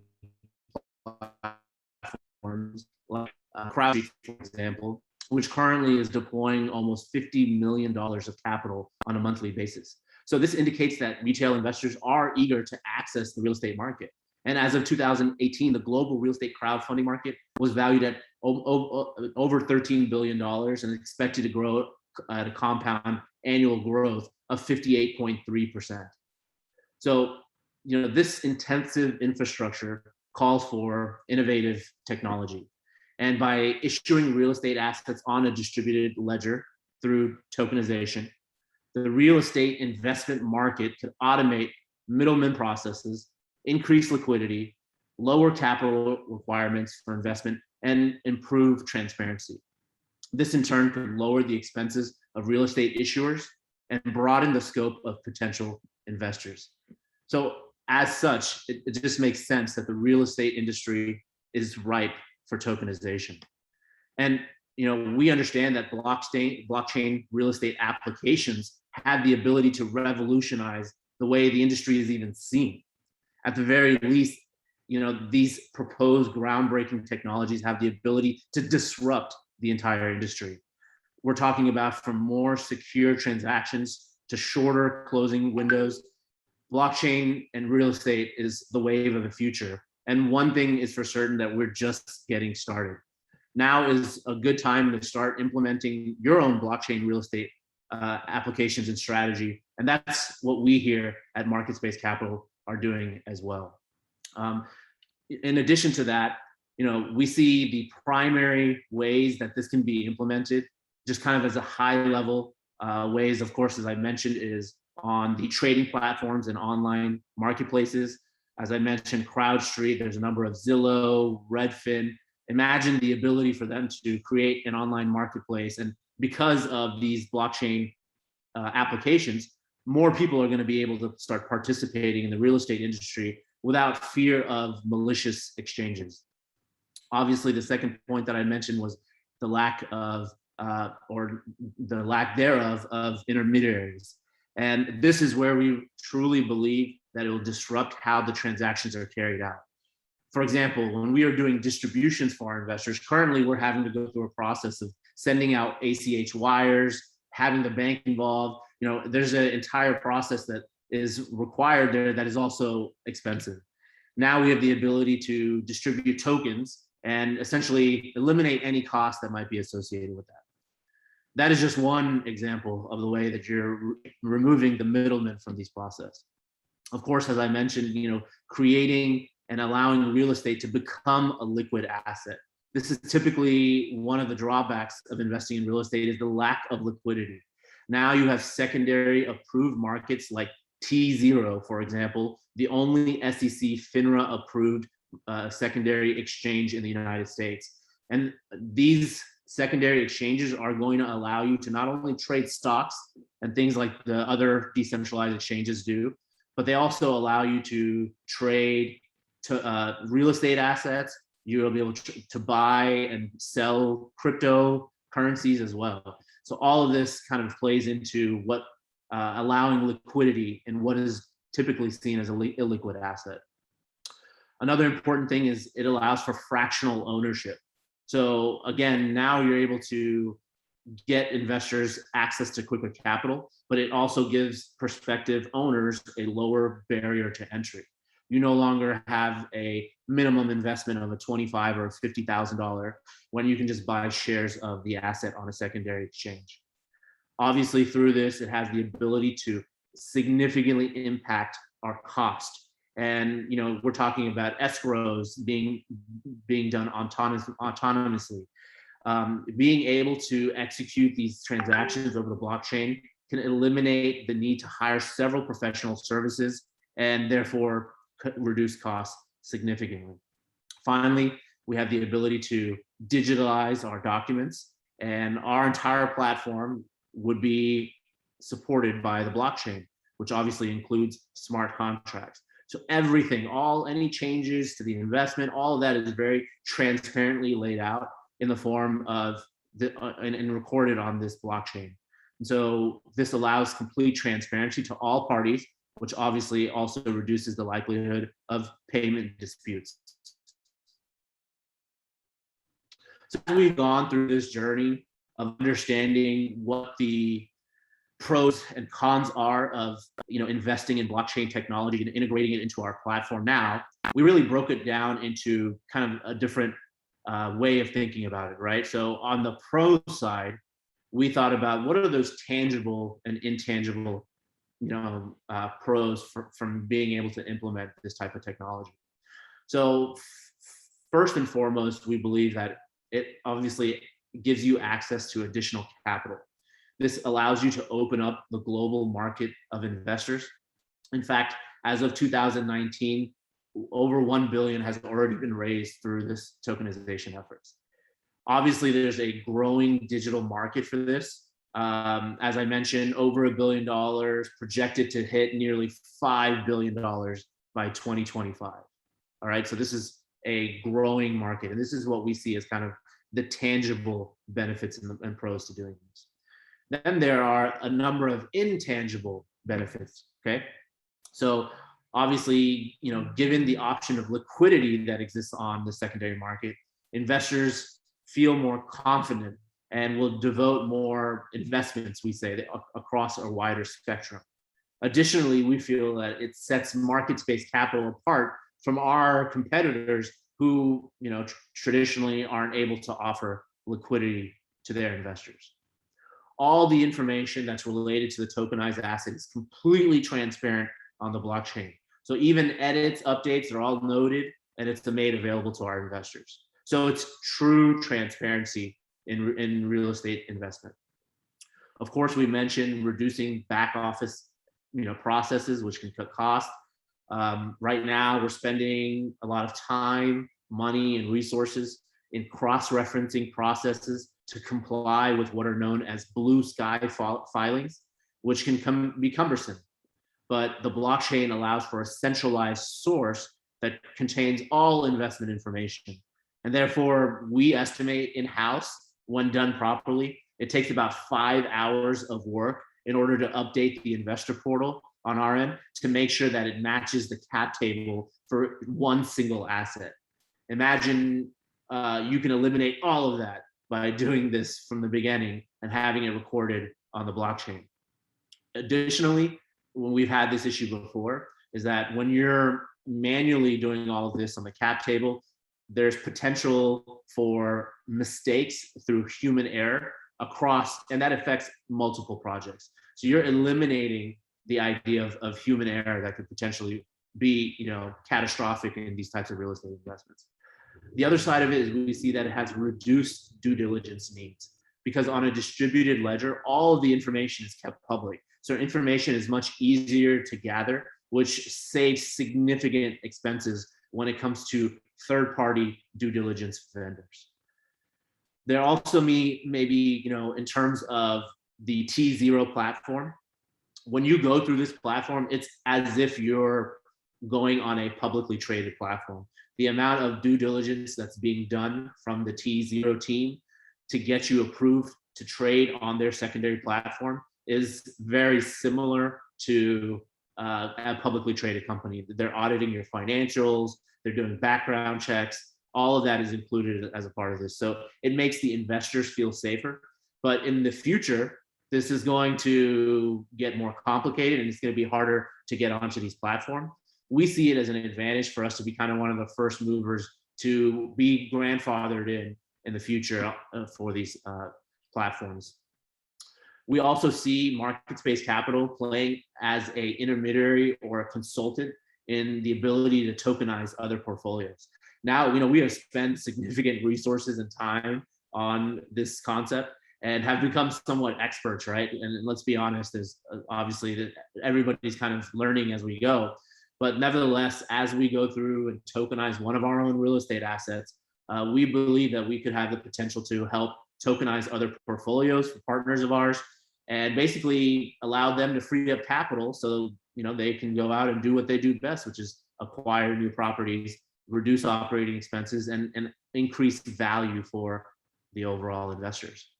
platforms like CrowdStreet, for example, which currently is deploying almost $50 million of capital on a monthly basis. So this indicates that retail investors are eager to access the real estate market. And as of 2018, the global real estate crowdfunding market was valued at over $13 billion and expected to grow at a compound annual growth of 58.3%. So, this intensive infrastructure calls for innovative technology. And by issuing real estate assets on a distributed ledger through tokenization, the real estate investment market could automate middleman processes, increase liquidity, lower capital requirements for investment, and improve transparency. This in turn could lower the expenses of real estate issuers and broaden the scope of potential investors. So as such, it just makes sense that the real estate industry is ripe for tokenization. And we understand that blockchain real estate applications have the ability to revolutionize the way the industry is even seen. At the very least, these proposed groundbreaking technologies have the ability to disrupt the entire industry. We're talking about from more secure transactions to shorter closing windows. Blockchain and real estate is the wave of the future. And one thing is for certain, that we're just getting started. Now is a good time to start implementing your own blockchain real estate applications and strategy. And that's what we here at Market-Based Capital are doing as well. In addition to that, we see the primary ways that this can be implemented, just kind of as a high level ways, of course, as I mentioned, is on the trading platforms and online marketplaces. As I mentioned, CrowdStreet, there's a number of Zillow, Redfin. Imagine the ability for them to create an online marketplace. And because of these blockchain applications, more people are going to be able to start participating in the real estate industry without fear of malicious exchanges. Obviously, the second point that I mentioned was the lack of, or the lack thereof, of intermediaries. And this is where we truly believe that it will disrupt how the transactions are carried out. For example, when we are doing distributions for our investors, currently we're having to go through a process of sending out ACH wires, having the bank involved. There's an entire process that is required there that is also expensive. Now we have the ability to distribute tokens and essentially eliminate any cost that might be associated with that. That is just one example of the way that you're removing the middleman from these processes. Of course, as I mentioned, creating and allowing real estate to become a liquid asset. This is typically one of the drawbacks of investing in real estate, is the lack of liquidity. Now you have secondary approved markets like T0, for example, the only SEC FINRA approved secondary exchange in the United States. And these secondary exchanges are going to allow you to not only trade stocks and things like the other decentralized exchanges do, but they also allow you to trade to real estate assets. You'll be able to buy and sell cryptocurrencies as well. So all of this kind of plays into what allowing liquidity in what is typically seen as an illiquid asset. Another important thing is it allows for fractional ownership. So again, now you're able to get investors access to quicker capital, but it also gives prospective owners a lower barrier to entry. You no longer have a minimum investment of a $25,000 or $50,000 when you can just buy shares of the asset on a secondary exchange. Obviously, through this, it has the ability to significantly impact our cost. And we're talking about escrows being done autonomously. Being able to execute these transactions over the blockchain can eliminate the need to hire several professional services and therefore reduce costs significantly. Finally, we have the ability to digitalize our documents, and our entire platform would be supported by the blockchain. which obviously includes smart contracts. So everything, any changes to the investment, all of that is very transparently laid out in the form of and recorded on this blockchain. And so this allows complete transparency to all parties, which obviously also reduces the likelihood of payment disputes. So we've gone through this journey of understanding what the pros and cons are of investing in blockchain technology and integrating it into our platform. Now we really broke it down into kind of a different way of thinking about it, right? So on the pro side, we thought about what are those tangible and intangible pros from being able to implement this type of technology. So first and foremost, we believe that it obviously gives you access to additional capital. This allows you to open up the global market of investors. In fact, as of 2019, over 1 billion has already been raised through this tokenization efforts. Obviously, there's a growing digital market for this. As I mentioned, over $1 billion, projected to hit nearly $5 billion by 2025. All right, so this is a growing market, and this is what we see as kind of the tangible benefits and pros to doing this. Then there are a number of intangible benefits, okay? So obviously, given the option of liquidity that exists on the secondary market, investors feel more confident and will devote more investments, we say, across a wider spectrum. Additionally, we feel that it sets market-based capital apart from our competitors who, traditionally aren't able to offer liquidity to their investors. All the information that's related to the tokenized asset is completely transparent on the blockchain. So even edits, updates are all noted, and it's made available to our investors. So it's true transparency in real estate investment. Of course, we mentioned reducing back office, processes, which can cut costs. Right now, we're spending a lot of time, money, and resources in cross-referencing processes to comply with what are known as blue sky filings, which can be cumbersome. But the blockchain allows for a centralized source that contains all investment information. And therefore, we estimate in-house, when done properly, it takes about 5 hours of work in order to update the investor portal on our end to make sure that it matches the cap table for one single asset. Imagine you can eliminate all of that by doing this from the beginning and having it recorded on the blockchain. Additionally, when we've had this issue before, is that when you're manually doing all of this on the cap table, there's potential for mistakes through human error across, and that affects multiple projects. So you're eliminating the idea of human error that could potentially be, catastrophic in these types of real estate investments. The other side of it is we see that it has reduced due diligence needs, because on a distributed ledger, all of the information is kept public. So information is much easier to gather, which saves significant expenses when it comes to third-party due diligence vendors. There also maybe, in terms of the T0 platform, when you go through this platform, it's as if you're going on a publicly traded platform. The amount of due diligence that's being done from the T0 team to get you approved to trade on their secondary platform is very similar to a publicly traded company. They're auditing your financials, they're doing background checks, all of that is included as a part of this. So it makes the investors feel safer. But in the future, this is going to get more complicated and it's going to be harder to get onto these platforms. We see it as an advantage for us to be kind of one of the first movers to be grandfathered in the future for these platforms. We also see market-based capital playing as an intermediary or a consultant in the ability to tokenize other portfolios. Now, we have spent significant resources and time on this concept and have become somewhat experts, right? And let's be honest, there's obviously everybody's kind of learning as we go. But nevertheless, as we go through and tokenize one of our own real estate assets, we believe that we could have the potential to help tokenize other portfolios for partners of ours. and basically allow them to free up capital so they can go out and do what they do best, which is acquire new properties, reduce operating expenses, and increase value for the overall investors.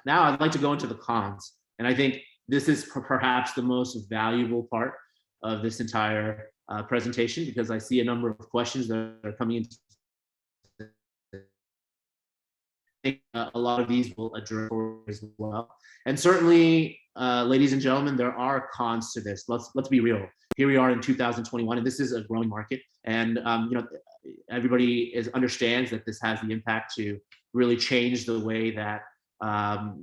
Now I'd like to go into the cons, and I think this is perhaps the most valuable part of this entire presentation, because I see a number of questions that are coming in. I think a lot of these will address as well. And certainly, ladies and gentlemen, there are cons to this. Let's be real. Here we are in 2021, and this is a growing market. And everybody understands that this has the impact to really change the way that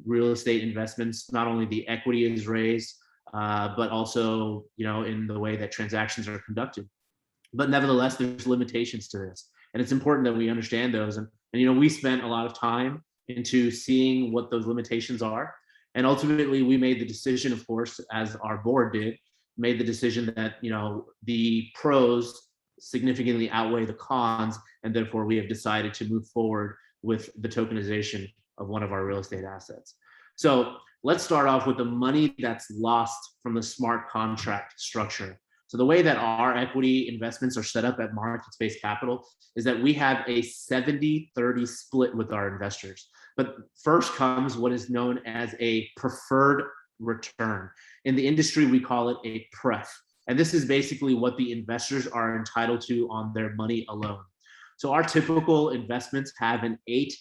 real estate investments, not only the equity is raised, but also in the way that transactions are conducted. But nevertheless, there's limitations to this, and it's important that we understand those. And we spent a lot of time into seeing what those limitations are, and ultimately we made the decision, of course, as our board made the decision that the pros significantly outweigh the cons, and therefore we have decided to move forward with the tokenization of one of our real estate assets. So let's start off with the money that's lost from the smart contract structure. So the way that our equity investments are set up at Market Space Capital is that we have a 70-30 split with our investors. But first comes what is known as a preferred return. In the industry, we call it a pref. And this is basically what the investors are entitled to on their money alone. So our typical investments have an 8%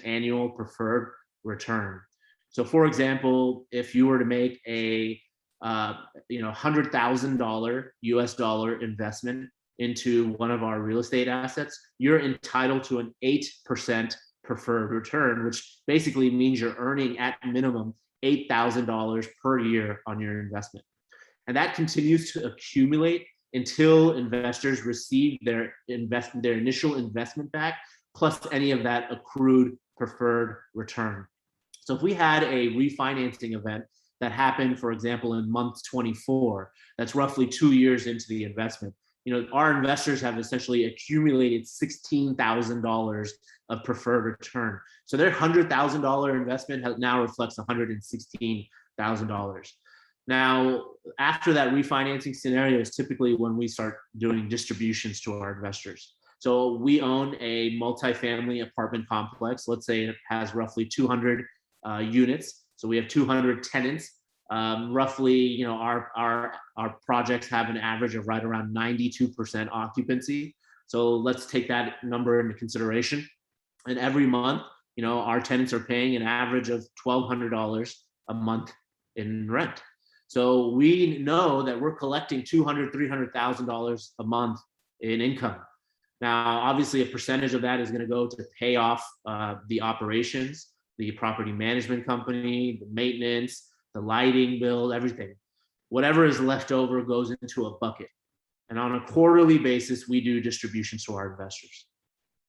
annual preferred return. So for example, if you were to make a $100,000 US dollar investment into one of our real estate assets, you're entitled to an 8% preferred return, which basically means you're earning at minimum $8,000 per year on your investment. And that continues to accumulate until investors receive their initial investment back, plus any of that accrued preferred return. So if we had a refinancing event that happened, for example, in month 24, that's roughly 2 years into the investment, our investors have essentially accumulated $16,000 of preferred return. So their $100,000 investment now reflects $116,000. Now, after that refinancing scenario is typically when we start doing distributions to our investors. So we own a multifamily apartment complex. Let's say it has roughly 200 units. So we have 200 tenants. Roughly, our projects have an average of right around 92% occupancy. So let's take that number into consideration. And every month, our tenants are paying an average of $1,200 a month in rent. So we know that we're collecting $200,000, $300,000 a month in income. Now, obviously, a percentage of that is going to go to pay off the operations, the property management company, the maintenance, the lighting bill, everything. Whatever is left over goes into a bucket. And on a quarterly basis, we do distributions to our investors.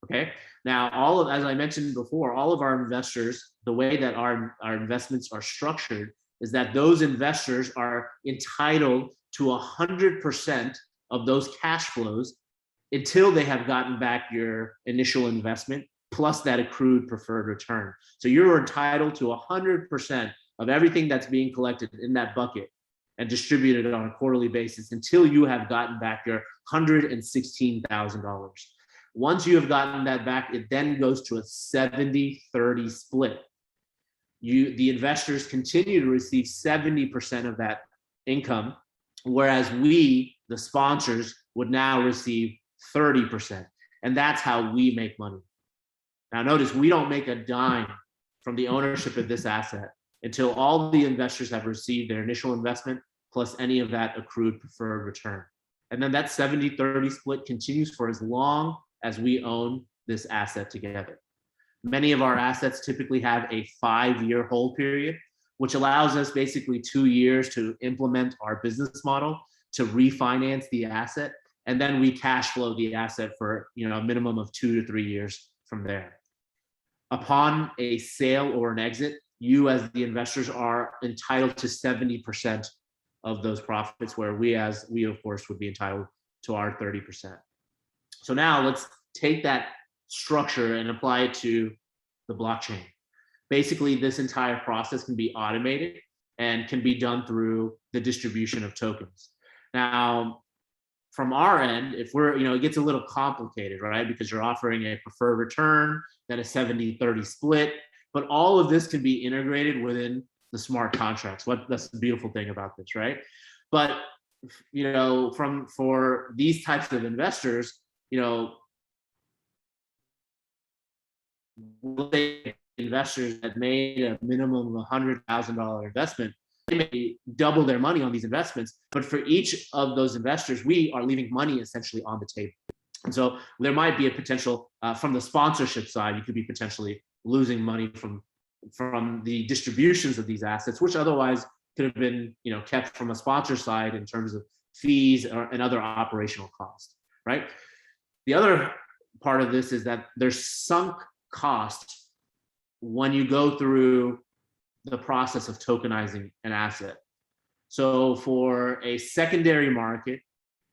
Okay. Now, as I mentioned before, all of our investors, the way that our investments are structured is that those investors are entitled to 100% of those cash flows until they have gotten back your initial investment plus that accrued preferred return. So you're entitled to 100% of everything that's being collected in that bucket and distributed on a quarterly basis until you have gotten back your $116,000. Once you have gotten that back, it then goes to a 70-30 split. The investors continue to receive 70% of that income, whereas we, the sponsors, would now receive 30%. And that's how we make money. Now notice, we don't make a dime from the ownership of this asset until all the investors have received their initial investment plus any of that accrued preferred return. And then that 70-30 split continues for as long as we own this asset together. Many of our assets typically have a 5-year hold period, which allows us basically 2 years to implement our business model, to refinance the asset, and then we cash flow the asset for a minimum of 2 to 3 years from there. Upon a sale or an exit, you as the investors are entitled to 70% of those profits, where we of course would be entitled to our 30%. So now let's take that structure and apply it to the blockchain. basically this entire process can be automated and can be done through the distribution of tokens. Now, from our end, if we're, it gets a little complicated, right? Because you're offering a preferred return, then a 70-30 split, but all of this can be integrated within the smart contracts. That's the beautiful thing about this, right? But, for these types of investors, investors that made a minimum of $100,000 investment, they may double their money on these investments, but for each of those investors, we are leaving money essentially on the table. And so there might be a potential from the sponsorship side, you could be potentially losing money from the distributions of these assets, which otherwise could have been kept from a sponsor side in terms of fees and other operational costs, right? The other part of this is that there's sunk cost when you go through the process of tokenizing an asset. So for a secondary market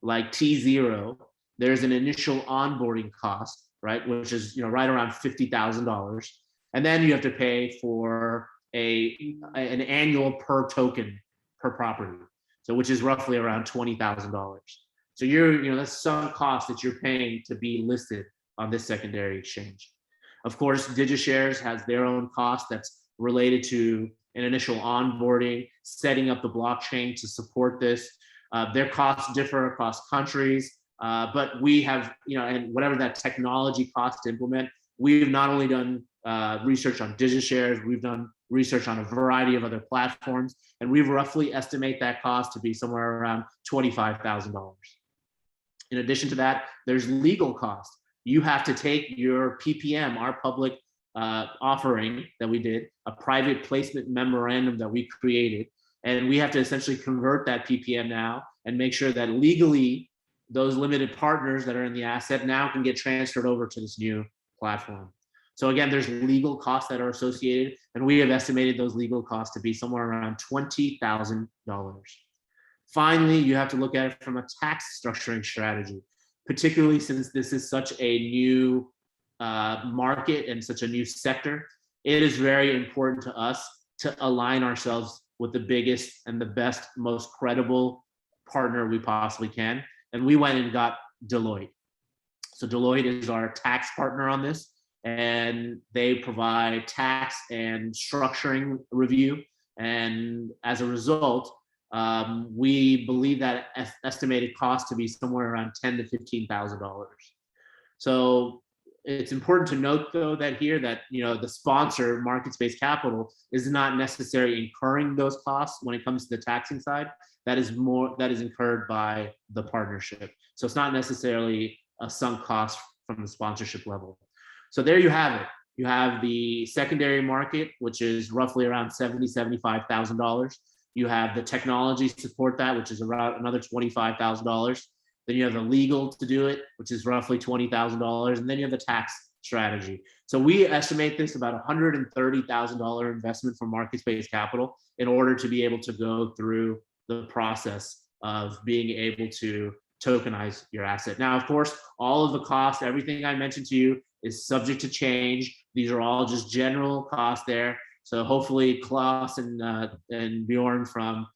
like T0, there's an initial onboarding cost, right, which is right around $50,000, and then you have to pay for an annual per token per property, so which is roughly around $20,000. So that's some cost that you're paying to be listed on this secondary exchange. Of course, DigiShares has their own cost that's related to an initial onboarding, setting up the blockchain to support this. Their costs differ across countries, but we have, and whatever that technology cost to implement, we've not only done research on DigiShares, we've done research on a variety of other platforms, and we roughly estimate that cost to be somewhere around $25,000. In addition to that, there's legal costs. You have to take your PPM, our public offering that we did, a private placement memorandum that we created, and we have to essentially convert that PPM now and make sure that legally those limited partners that are in the asset now can get transferred over to this new platform. So again, there's legal costs that are associated, and we have estimated those legal costs to be somewhere around $20,000. Finally, you have to look at it from a tax structuring strategy, particularly since this is such a new market and such a new sector. It is very important to us to align ourselves with the biggest and the best, most credible partner we possibly can. And we went and got Deloitte. So Deloitte is our tax partner on this, and they provide tax and structuring review. And as a result, we believe that estimated cost to be somewhere around $10,000 to $15,000. So it's important to note, though, that the sponsor, market-based capital, is not necessarily incurring those costs when it comes to the taxing side. That is incurred by the partnership. So it's not necessarily a sunk cost from the sponsorship level. So there you have it. You have the secondary market, which is roughly around $70,000 to $75,000. You have the technology to support that, which is around another $25,000. Then you have the legal to do it, which is roughly $20,000. And then you have the tax strategy. So we estimate this about $130,000 investment from market-based capital in order to be able to go through the process of being able to tokenize your asset. Now, of course, all of the costs, everything I mentioned to you is subject to change. These are all just general costs there. So hopefully Klaus and Bjorn from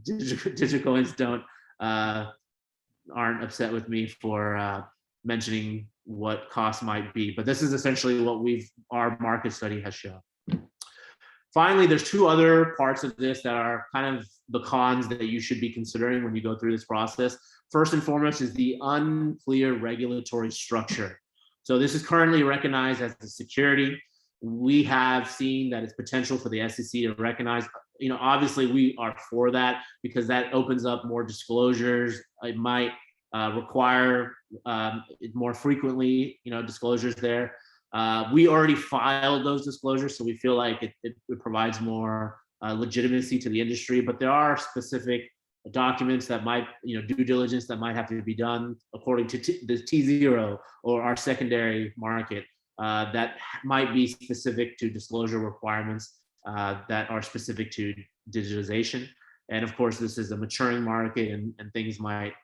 Digicoins aren't upset with me for mentioning what costs might be, but this is essentially what our market study has shown. Finally, there's two other parts of this that are kind of the cons that you should be considering when you go through this process. First and foremost is the unclear regulatory structure. So this is currently recognized as a security. We have seen that it's potential for the SEC to recognize, obviously we are for that because that opens up more disclosures. It might require more frequently, disclosures there. We already filed those disclosures, so we feel like it provides more legitimacy to the industry, but there are specific documents that might, due diligence that might have to be done according to the T0 or our secondary market that might be specific to disclosure requirements that are specific to digitization. And of course, this is a maturing market and things might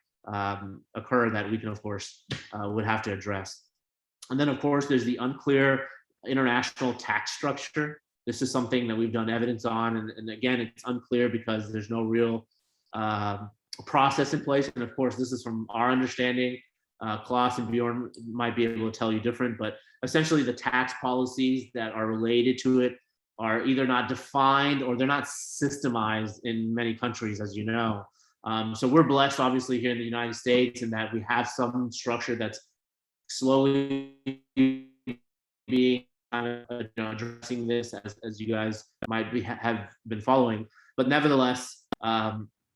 occur that we can, of course, would have to address. And then, of course, there's the unclear international tax structure. This is something that we've done evidence on, and again, it's unclear because there's no real process in place. And of course, this is from our understanding. Klaus and Bjorn might be able to tell you different, but essentially the tax policies that are related to it are either not defined or they're not systemized in many countries, as you know. So we're blessed, obviously, here in the United States, in that we have some structure that's slowly being addressing this, as you guys might have been following. But nevertheless,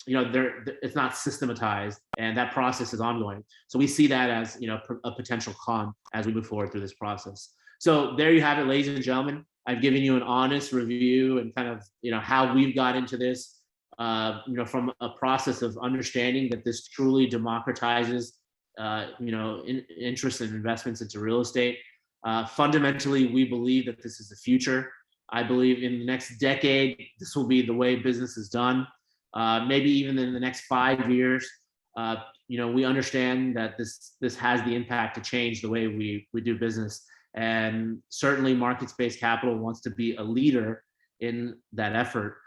it's not systematized, and that process is ongoing. So we see that as a potential con as we move forward through this process. So there you have it, ladies and gentlemen. I've given you an honest review and kind of how we've got into this. From a process of understanding that this truly democratizes, interest and investments into real estate. Fundamentally, we believe that this is the future. I believe in the next decade, this will be the way business is done. Maybe even in the next 5 years, we understand that this has the impact to change the way we do business. And certainly market-based capital wants to be a leader in that effort.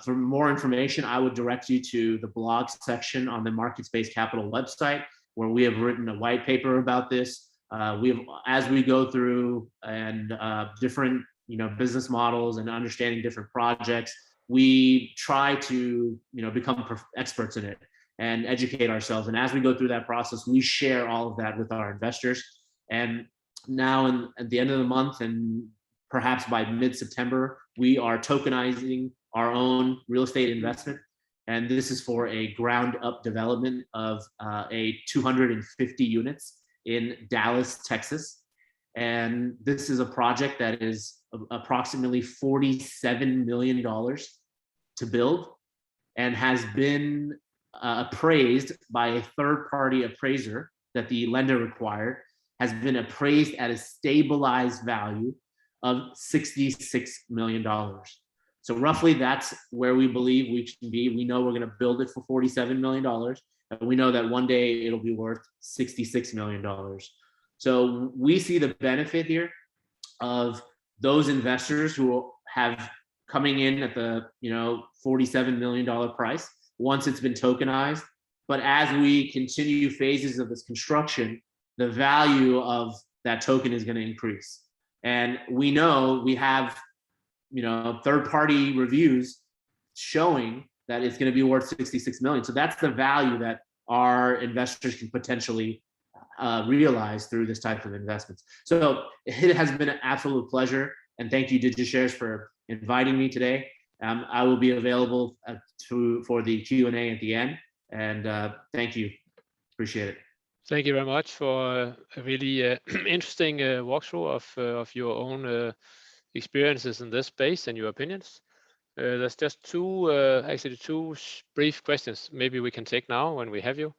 For more information, I would direct you to the blog section on the Market-Based Capital website, where we have written a white paper about this. As we go through and different business models and understanding different projects, we try to become experts in it and educate ourselves. And as we go through that process, we share all of that with our investors. And now at the end of the month, and perhaps by mid-September, we are tokenizing our own real estate investment. And this is for a ground up development of a 250 units in Dallas, Texas. And this is a project that is approximately $47 million to build, and has been appraised by a third-party appraiser that the lender required, has been appraised at a stabilized value of $66 million. So roughly that's where we believe we can be. We know we're going to build it for $47 million. And we know that one day it'll be worth $66 million. So we see the benefit here of those investors who have coming in at the $47 million price once it's been tokenized. But as we continue phases of this construction, the value of that token is going to increase. And we know we have third-party reviews showing that it's going to be worth 66 million. So that's the value that our investors can potentially realize through this type of investments. So it has been an absolute pleasure, and thank you, DigiShares, for inviting me today. I will be available for the Q&A at the end, and thank you. Appreciate it. Thank you very much for a really interesting walkthrough of your own experiences in this space and your opinions. There's just two brief questions maybe we can take now when we have you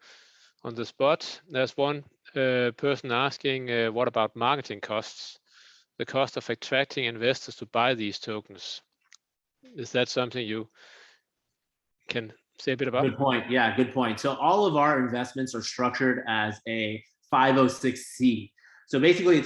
on the spot. There's one person asking, what about marketing costs? The cost of attracting investors to buy these tokens. Is that something you can say a bit about? Good point. Yeah, good point. So all of our investments are structured as a 506c. So basically,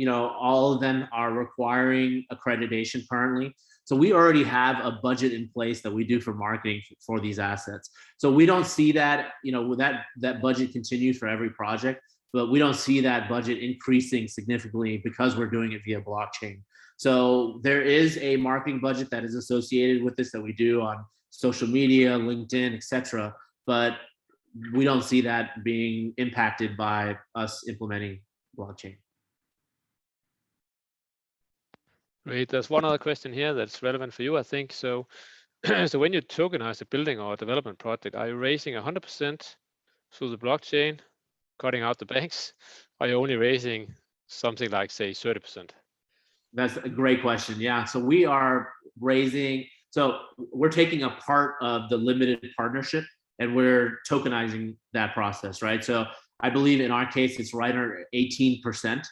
all of them are requiring accreditation currently. So we already have a budget in place that we do for marketing for these assets. So we don't see that, that budget continues for every project, but we don't see that budget increasing significantly because we're doing it via blockchain. So there is a marketing budget that is associated with this that we do on social media, LinkedIn, etc. But we don't see that being impacted by us implementing blockchain. Great. There's one other question here that's relevant for you, I think. So, so when you tokenize a building or a development project, are you raising 100% through the blockchain, cutting out the banks? Are you only raising something like, say, 30%? That's a great question. Yeah. So we are raising. So we're taking a part of the limited partnership and we're tokenizing that process, right? So I believe in our case, it's right under 18%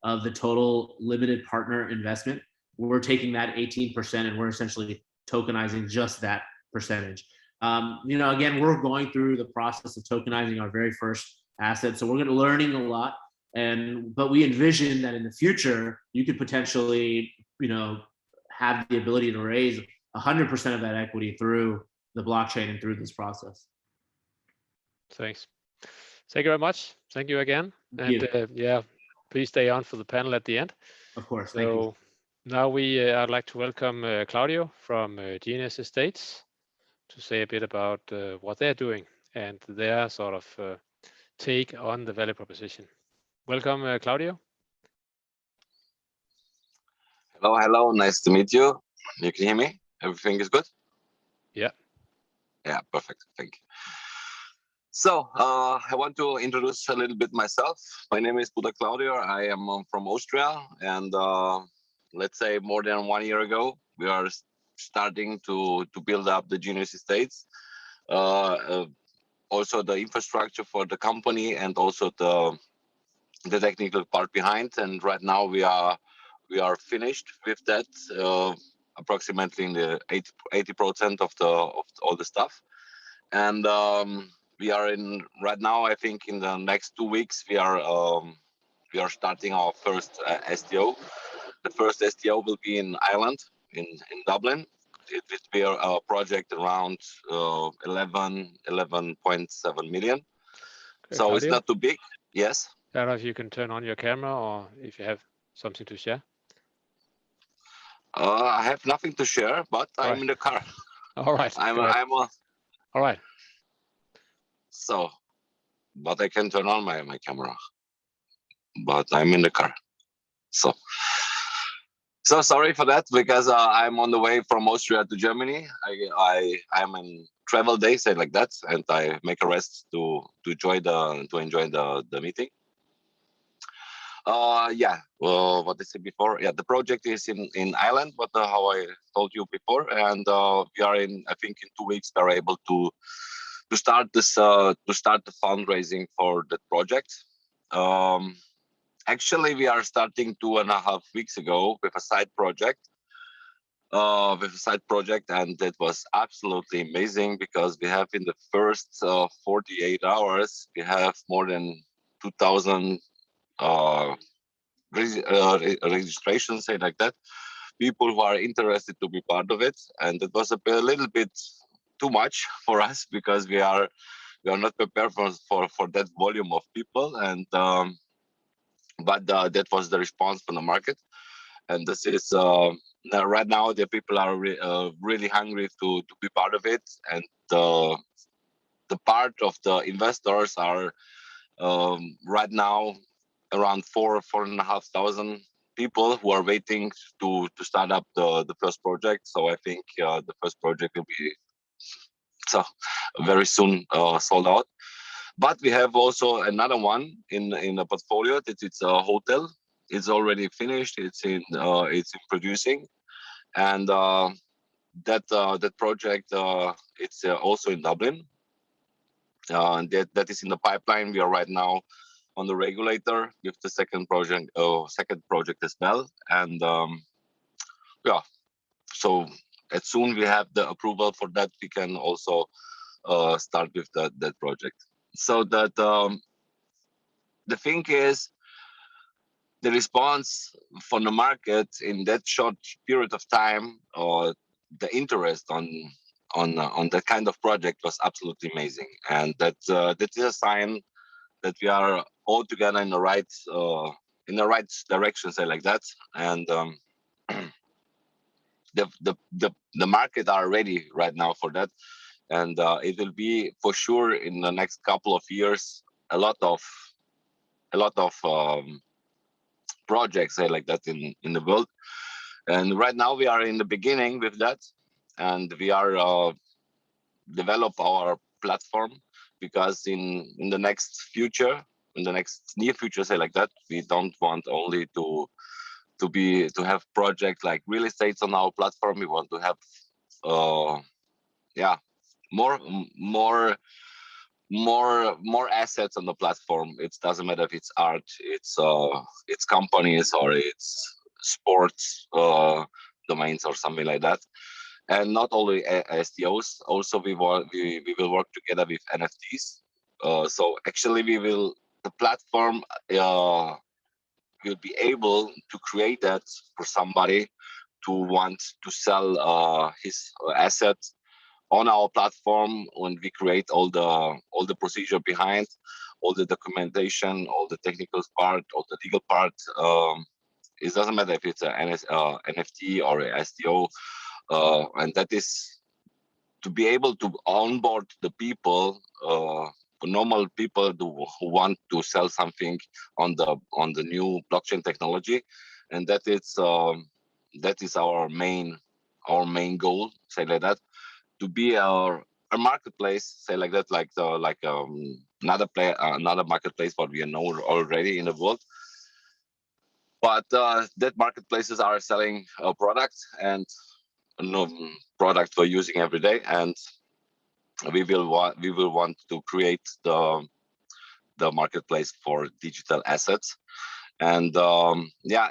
of the total limited partner investment. We're taking that 18% and we're essentially tokenizing just that percentage. Again, we're going through the process of tokenizing our very first asset. So we're learning a lot. But we envision that in the future, you could potentially, have the ability to raise 100% of that equity through the blockchain and through this process. Thanks. Thank you very much. Thank you again. Thank yeah, please stay on for the panel at the end. Of course. So thank you. now I'd like to welcome Claudio from GNS Estates to say a bit about what they're doing and their sort of take on the value proposition. Welcome, Claudio. Hello. Nice to meet you. You can hear me? Everything is good? Yeah. Yeah, perfect. Thank you. So I want to introduce a little bit myself. My name is Buda Claudio. I am from Austria, and let's say more than 1 year ago, we are starting to build up the GNS Estates. Also the infrastructure for the company and also the technical part behind. And right now we are finished with that, approximately in the 80% of all the stuff. And we are in right now. I think in the next 2 weeks we are starting our first STO. The first STO will be in Ireland, in Dublin. It will be a project around 11.7 million. Okay, so Claudio, it's not too big. Yes. I don't know if you can turn on your camera or if you have something to share. I have nothing to share, but I'm in the car. All right. I'm All right. So, but I can turn on my camera. But I'm in the car. So sorry for that, because I'm on the way from Austria to Germany. I'm in travel days, say like that, and I make a rest to enjoy the meeting. What I said before. Yeah, the project is in Ireland, but how I told you before, and we are in. I think in 2 weeks we are able to start this to start the fundraising for that project. Actually, we are starting 2.5 weeks ago with a side project. And it was absolutely amazing, because we have in the first 48 hours we have more than 2,000 registrations, say like that, people who are interested to be part of it. And it was a little bit too much for us, because we are not prepared for that volume of people. And but that was the response from the market. And this is right now the people are really hungry to be part of it. And the part of the investors are right now around 4,500 people who are waiting to start up the first project. So I think the first project will be very soon sold out. But we have also another one in the portfolio that it's a hotel. It's already finished. It's in producing, and that project it's also in Dublin. That is in the pipeline. We are right now on the regulator with the second project as well. And so as soon we have the approval for that, we can also start with that project. So that the thing is, the response from the market in that short period of time, or the interest on that kind of project was absolutely amazing. And that is a sign that we are all together in the right direction, say like that. And the market are ready right now for that. And it will be for sure in the next couple of years a lot of projects, say like that, in the world. And right now we are in the beginning with that, and we are develop our platform, because in the next near future, say like that, we don't want only to have projects like real estate on our platform. We want to have more assets on the platform. It doesn't matter if it's art, it's companies, or it's sports domains or something like that. And not only STOs, also we will work together with NFTs. So actually we will the platform will be able to create that for somebody to want to sell his asset on our platform, when we create all the procedure behind, all the documentation, all the technical part, all the legal part. It doesn't matter if it's an NFT or a STO, and that is to be able to onboard the people, normal people who want to sell something on the new blockchain technology, and that is our main goal, say like that, to be a marketplace, say like that, another marketplace what we know already in the world. But that marketplaces are selling products and products we're using every day, and we will want to create the marketplace for digital assets. And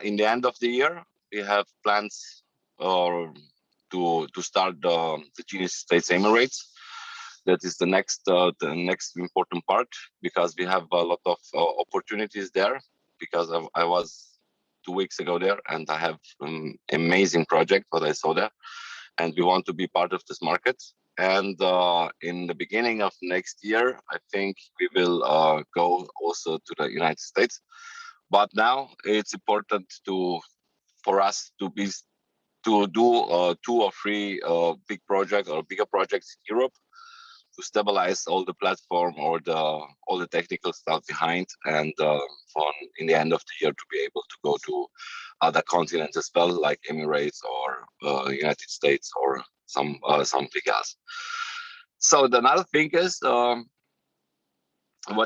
in the end of the year, we have plans to start the Genius States Emirates. That is the next important part, because we have a lot of opportunities there. Because I was 2 weeks ago there, and I have an amazing project what I saw there, and we want to be part of this market. And in the beginning of next year, I think we will go also to the United States. But now it's important for us to do 2 or 3 big projects or bigger projects in Europe, to stabilize all the platform or all the technical stuff behind, and in the end of the year to be able to go to other continents as well, like Emirates or United States or something else. So the another thing is, what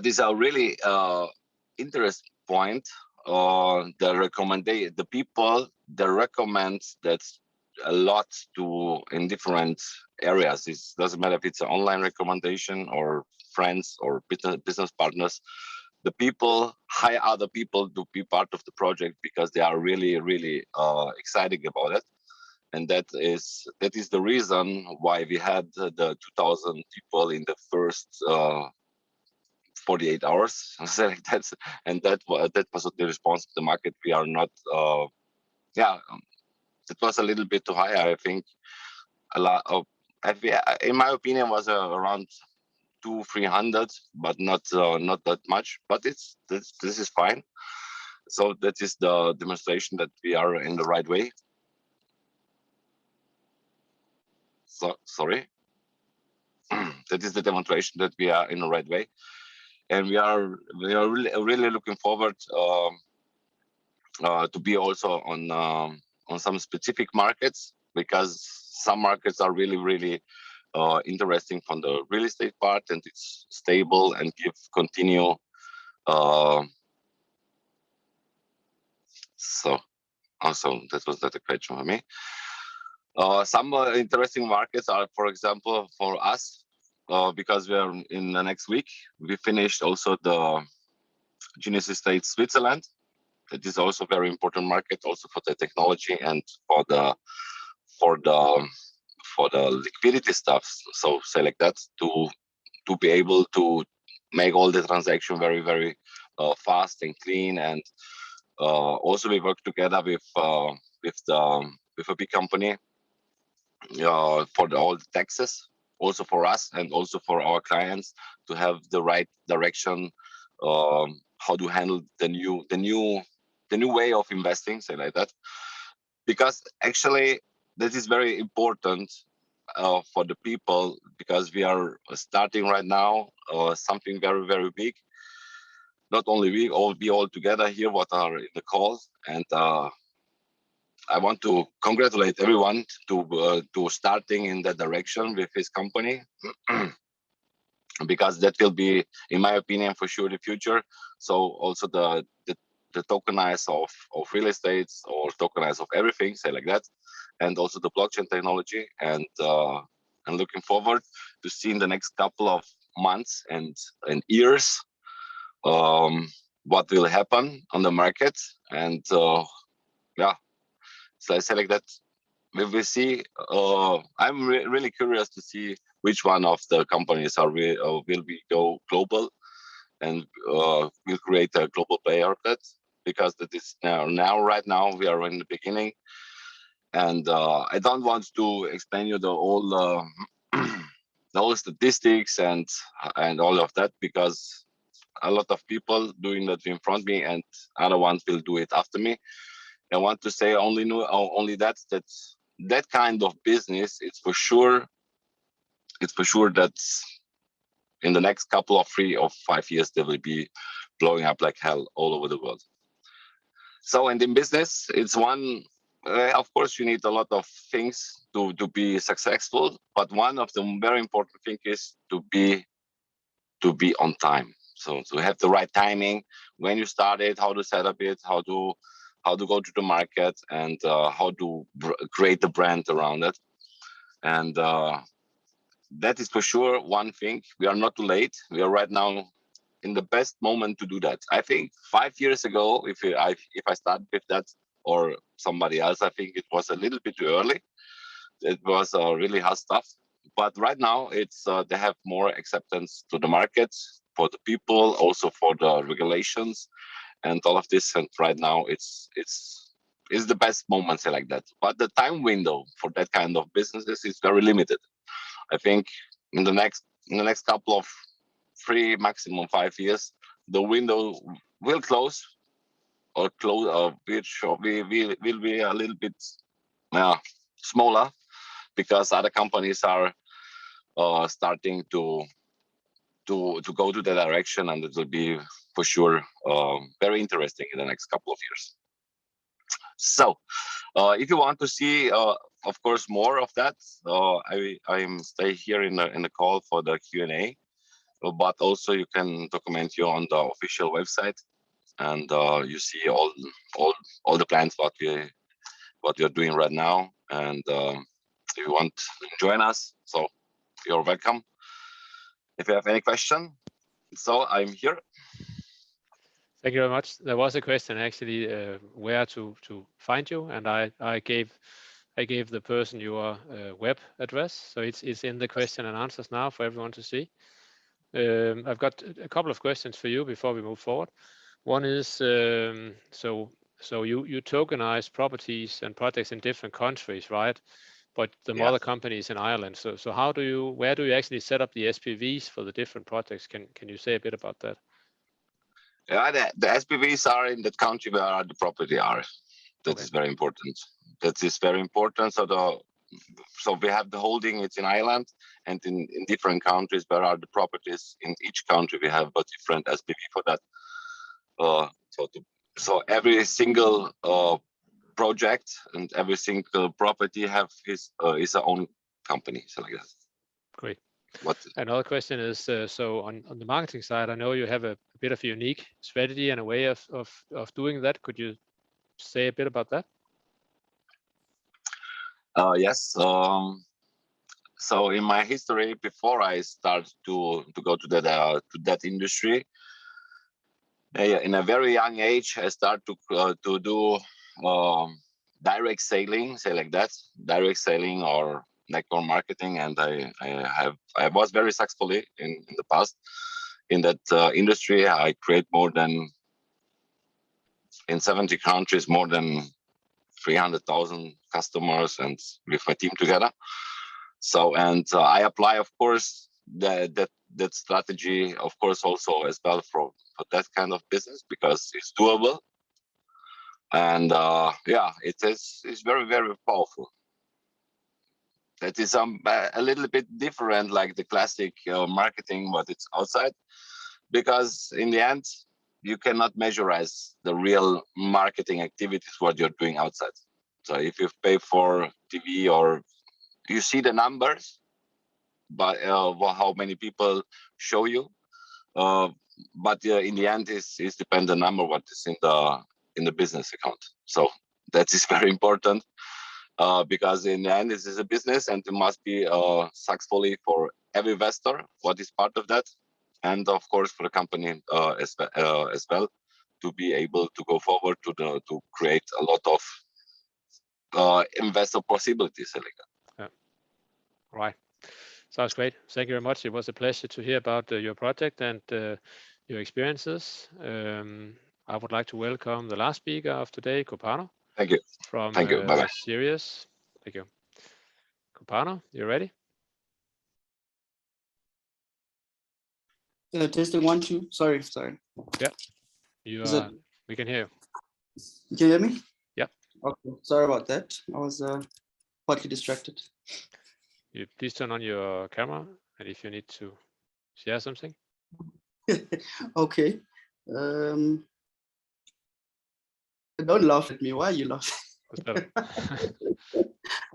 is a really interest point, the people that recommend that a lot in different areas. It doesn't matter if it's an online recommendation or friends or business partners. The people hire other people to be part of the project because they are really, really excited about it. And that is the reason why we had the 2,000 people in the first 48 hours. And that was the response to the market. We are not, it was a little bit too high. I think a lot of, in my opinion, was around 200-300, but not that much. But this is fine. So that is the demonstration that we are in the right way. So sorry. That is the demonstration that we are in the right way, and we are really looking forward to be also on some specific markets, because some markets are really, really interesting from the real estate part, and it's stable and continue. So also that was not a question for me. Some interesting markets are, for example, for us, because we are in the next week, we finished also the Genius State Switzerland. It is also very important market, also for the technology and for the liquidity stuff. So say like that, to be able to make all the transaction very, very fast and clean. And also we work together with a big company for all the taxes, also for us and also for our clients, to have the right direction, how to handle the new way of investing, say like that. Because actually this is very important for the people, because we are starting right now something very, very big. Not only we all be all together here what are in the call, and I want to congratulate everyone to starting in that direction with his company, because that will be, in my opinion, for sure the future. So also the tokenized of real estate, or tokenized of everything, say like that, and also the blockchain technology. And I'm looking forward to see in the next couple of months and years what will happen on the market. And so I say like that, we will see. I'm really curious to see which one of the companies will be go global, and we'll create a global player of that, because that is right now we are in the beginning. And I don't want to explain you the all the whole statistics and all of that, because a lot of people doing that in front of me and other ones will do it after me. I want to say only that kind of business, it's for sure that in the next couple of 3 or 5 years they will be blowing up like hell all over the world. So, and in business, it's one, of course, you need a lot of things to be successful, but one of the very important thing is to be on time. So to have the right timing when you start it, how to set up it, how to go to the market, and how to create the brand around it. And that is for sure one thing. We are not too late. We are right now in the best moment to do that. I think 5 years ago, if I started with that, or somebody else, I think it was a little bit too early. It was really hard stuff. But right now, it's they have more acceptance to the market, for the people, also for the regulations, and all of this. And right now, it's the best moment, say like that. But the time window for that kind of businesses is very limited. I think in the next couple of 3, maximum 5 years, the window will close, which will be a little bit smaller, because other companies are starting to go to that direction, and it will be for sure very interesting in the next couple of years. So if you want to see of course more of that, I'm stay here in the call for the Q&A, but also you can document you on the official website, and you see all the plans what we are doing right now. And if you want to join us, so you're welcome. If you have any question, so I'm here. Thank you very much. There was a question actually where to find you, and I gave the person your web address, so it's in the question and answers now for everyone to see. I've got a couple of questions for you before we move forward. One is so you tokenize properties and projects in different countries, right? But the mother company is in Ireland. So where do you actually set up the SPVs for the different projects? Can you say a bit about that? Yeah, the SPVs are in the country where the property are. That is very important. That is very important. So we have the holding, it's in Ireland, and in different countries where are the properties. In each country we have a different SPV for that. So every single project and every single property have his own company, so like that. Great. Another question is, so on the marketing side, I know you have a bit of a unique strategy and a way of doing that. Could you say a bit about that? Yes. So in my history, before I started to go to that industry, in a very young age, I started to do direct selling, say like that, direct selling or network marketing, and I was very successfully in the past in that industry. I create more than in 70 countries, more than 300,000 customers, and with my team together. So, and I apply, of course, that strategy, of course, also as well for that kind of business, because it's doable. And it's very, very powerful. That is a little bit different, like the classic marketing, but it's outside, because in the end, you cannot measurize the real marketing activities what you're doing outside. So if you pay for TV, or you see the numbers, but how many people show you, but in the end, is depend the number what is in the business account. So that is very important, because in the end, this is a business, and it must be successfully for every investor what is part of that, and of course for the company as well, to be able to go forward to create a lot of investor possibilities like that. Yeah. Right. Sounds great. Thank you very much. It was a pleasure to hear about your project, and your experiences. I would like to welcome the last speaker of today, Kopano, Thank you. from Thank you. Bye-bye. Sirius. Thank you. Kopano, you ready? Testing 1, 2. Sorry. Yeah, you Is are. it- We can hear you. Can you hear me? Yeah. Okay. Sorry about that. I was partly distracted. You please turn on your camera, and if you need to share something. Okay. Don't laugh at me. Why are you laughing? That's better.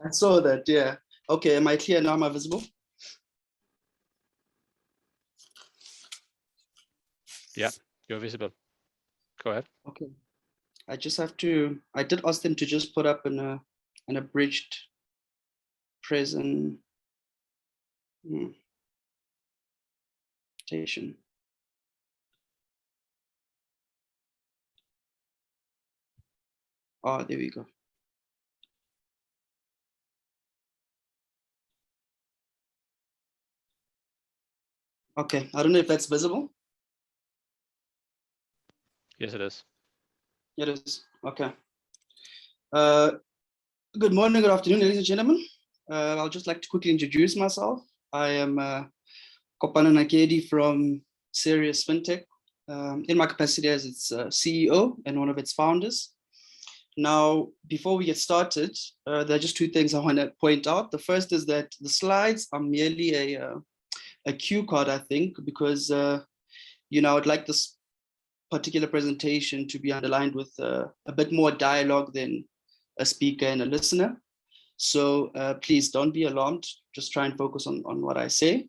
I saw that. Yeah. Okay. Am I clear now? Am I visible? Yeah, you're visible. Go ahead. Okay. I just have to. I did ask them to just put up an abridged presentation. Oh, there we go. Okay. I don't know if that's visible. Yes, it is. It is. Okay. Good morning, good afternoon, ladies and gentlemen. I'll just like to quickly introduce myself. I am Kopano Nakedi from Sirius Fintech, in my capacity as its CEO and one of its founders. Now, before we get started, there are just two things I want to point out. The first is that the slides are merely a cue card, I think, because I'd like this particular presentation to be underlined with a bit more dialogue than a speaker and a listener. So please don't be alarmed, just try and focus on what I say.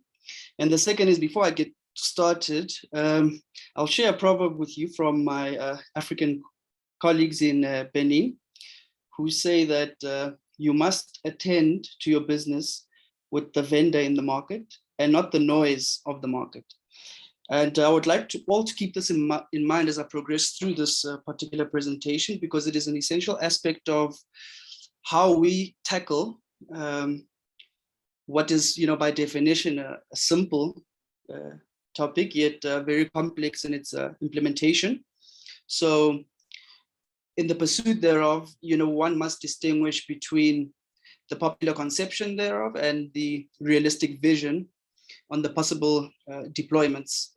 And the second is, before I get started, I'll share a proverb with you from my African colleagues in Benin, who say that you must attend to your business with the vendor in the market and not the noise of the market. And I would like to all to keep this in mind as I progress through this particular presentation, because it is an essential aspect of how we tackle what is, by definition, a simple topic, yet very complex in its implementation. So in the pursuit thereof, one must distinguish between the popular conception thereof and the realistic vision on the possible deployments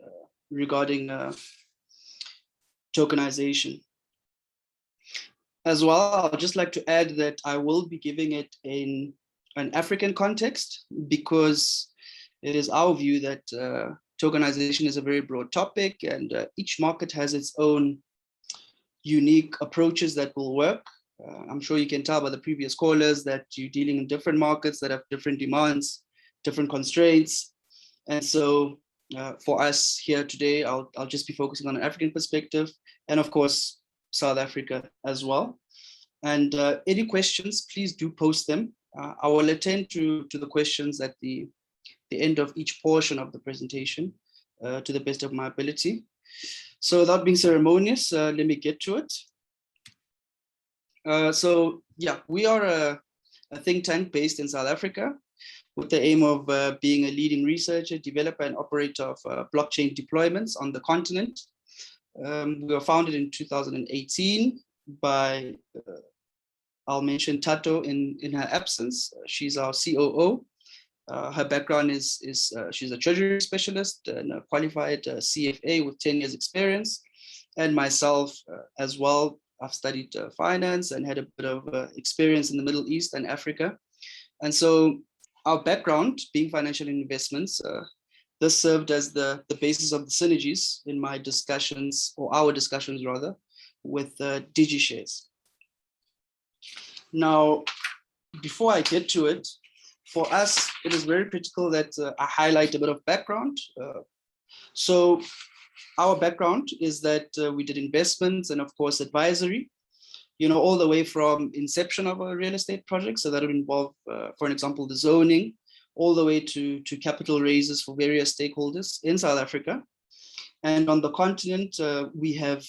regarding tokenization. As well, I'd just like to add that I will be giving it in an African context, because it is our view that tokenization is a very broad topic, and each market has its own unique approaches that will work. I'm sure you can tell by the previous callers that you're dealing in different markets that have different demands, different constraints. And so for us here today, I'll just be focusing on an African perspective, and of course, South Africa as well. And any questions, please do post them. I will attend to the questions at the end of each portion of the presentation to the best of my ability. So without being ceremonious, let me get to it. So yeah, we are a think tank based in South Africa with the aim of being a leading researcher, developer, and operator of blockchain deployments on the continent. We were founded in 2018 by, I'll mention Tato in her absence. She's our COO. Her background is she's a treasury specialist and a qualified CFA with 10 years experience. And myself as well, I've studied finance and had a bit of experience in the Middle East and Africa. And so our background being financial investments, this served as the basis of the synergies in my discussions, or our discussions rather, with DigiShares. Now, before I get to it, for us, it is very critical that I highlight a bit of background. So our background is that we did investments and of course advisory, all the way from inception of a real estate project. So that would involve, for an example, the zoning, all the way to capital raises for various stakeholders in South Africa. And on the continent, we have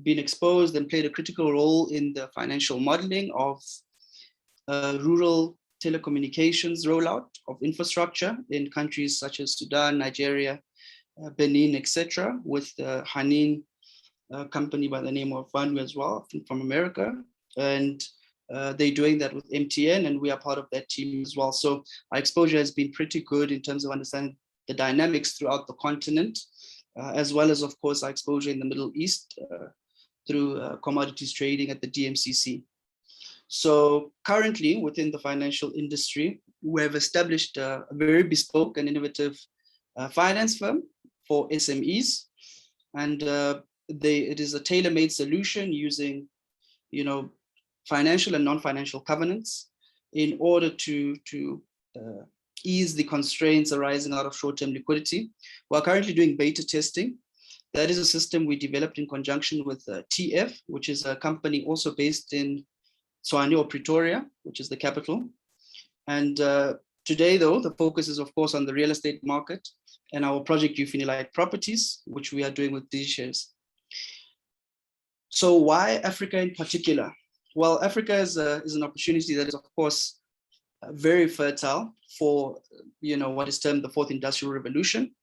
been exposed and played a critical role in the financial modeling of rural telecommunications rollout of infrastructure in countries such as Sudan, Nigeria, Benin, etc., with the Hanin company by the name of Vanwe as well, I think from America. And they're doing that with MTN, and we are part of that team as well. So our exposure has been pretty good in terms of understanding the dynamics throughout the continent, as well as, of course, our exposure in the Middle East through commodities trading at the DMCC. So currently within the financial industry, we have established a very bespoke and innovative finance firm for SMEs. And it is a tailor-made solution using, financial and non-financial covenants in order to ease the constraints arising out of short-term liquidity. We're currently doing beta testing. That is a system we developed in conjunction with TF, which is a company also based in Tshwane or Pretoria, which is the capital. And today, though, the focus is, of course, on the real estate market and our project Ufinilite Properties, which we are doing with DigiShares. So why Africa in particular? Well, Africa is an opportunity that is, of course, very fertile for what is termed the fourth industrial revolution.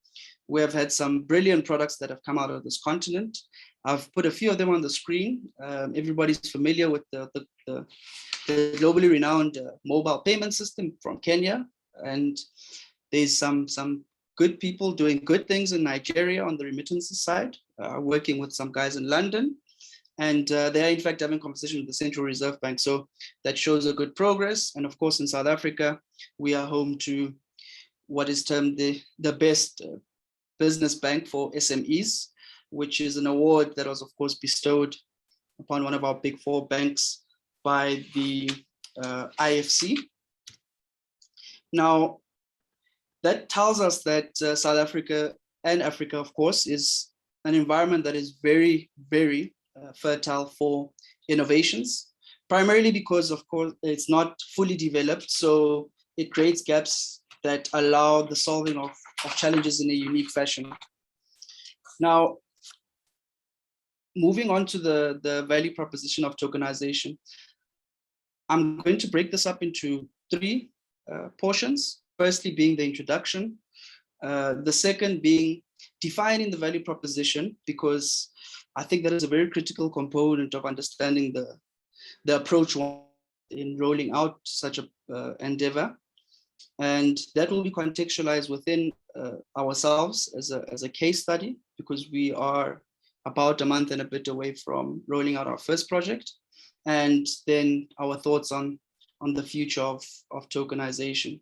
We have had some brilliant products that have come out of this continent. I've put a few of them on the screen. Everybody's familiar with the globally renowned mobile payment system from Kenya. And there's some good people doing good things in Nigeria on the remittances side, working with some guys in London. And they are in fact having conversation with the Central Reserve Bank. So that shows a good progress. And of course, in South Africa, we are home to what is termed the best business bank for SMEs, which is an award that was, of course, bestowed upon one of our big four banks by the IFC. Now, that tells us that South Africa and Africa, of course, is an environment that is very, very fertile for innovations, primarily because, of course, it's not fully developed. So it creates gaps that allow the solving of challenges in a unique fashion. Now, moving on to the value proposition of tokenization, I'm going to break this up into three portions. Firstly being the introduction, the second being defining the value proposition, because I think that is a very critical component of understanding the approach in rolling out such a endeavor. And that will be contextualized within ourselves as a case study, because we are about a month and a bit away from rolling out our first project, and then our thoughts on the future of tokenization.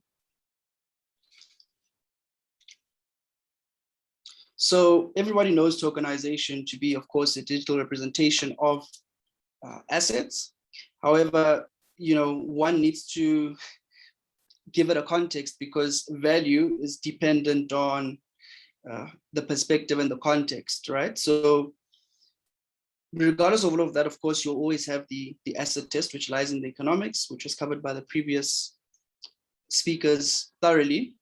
So everybody knows tokenization to be, of course, a digital representation of assets. However, one needs to give it a context, because value is dependent on the perspective and the context, right? So regardless of all of that, of course, you'll always have the asset test, which lies in the economics, which was covered by the previous speakers thoroughly,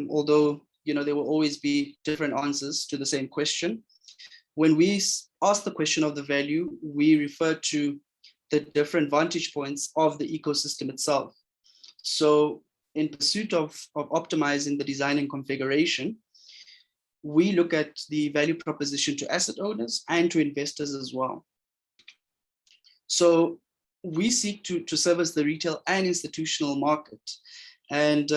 although there will always be different answers to the same question. When we ask the question of the value, we refer to the different vantage points of the ecosystem itself. So in pursuit of optimizing the design and configuration, we look at the value proposition to asset owners and to investors as well. So we seek to service the retail and institutional market. And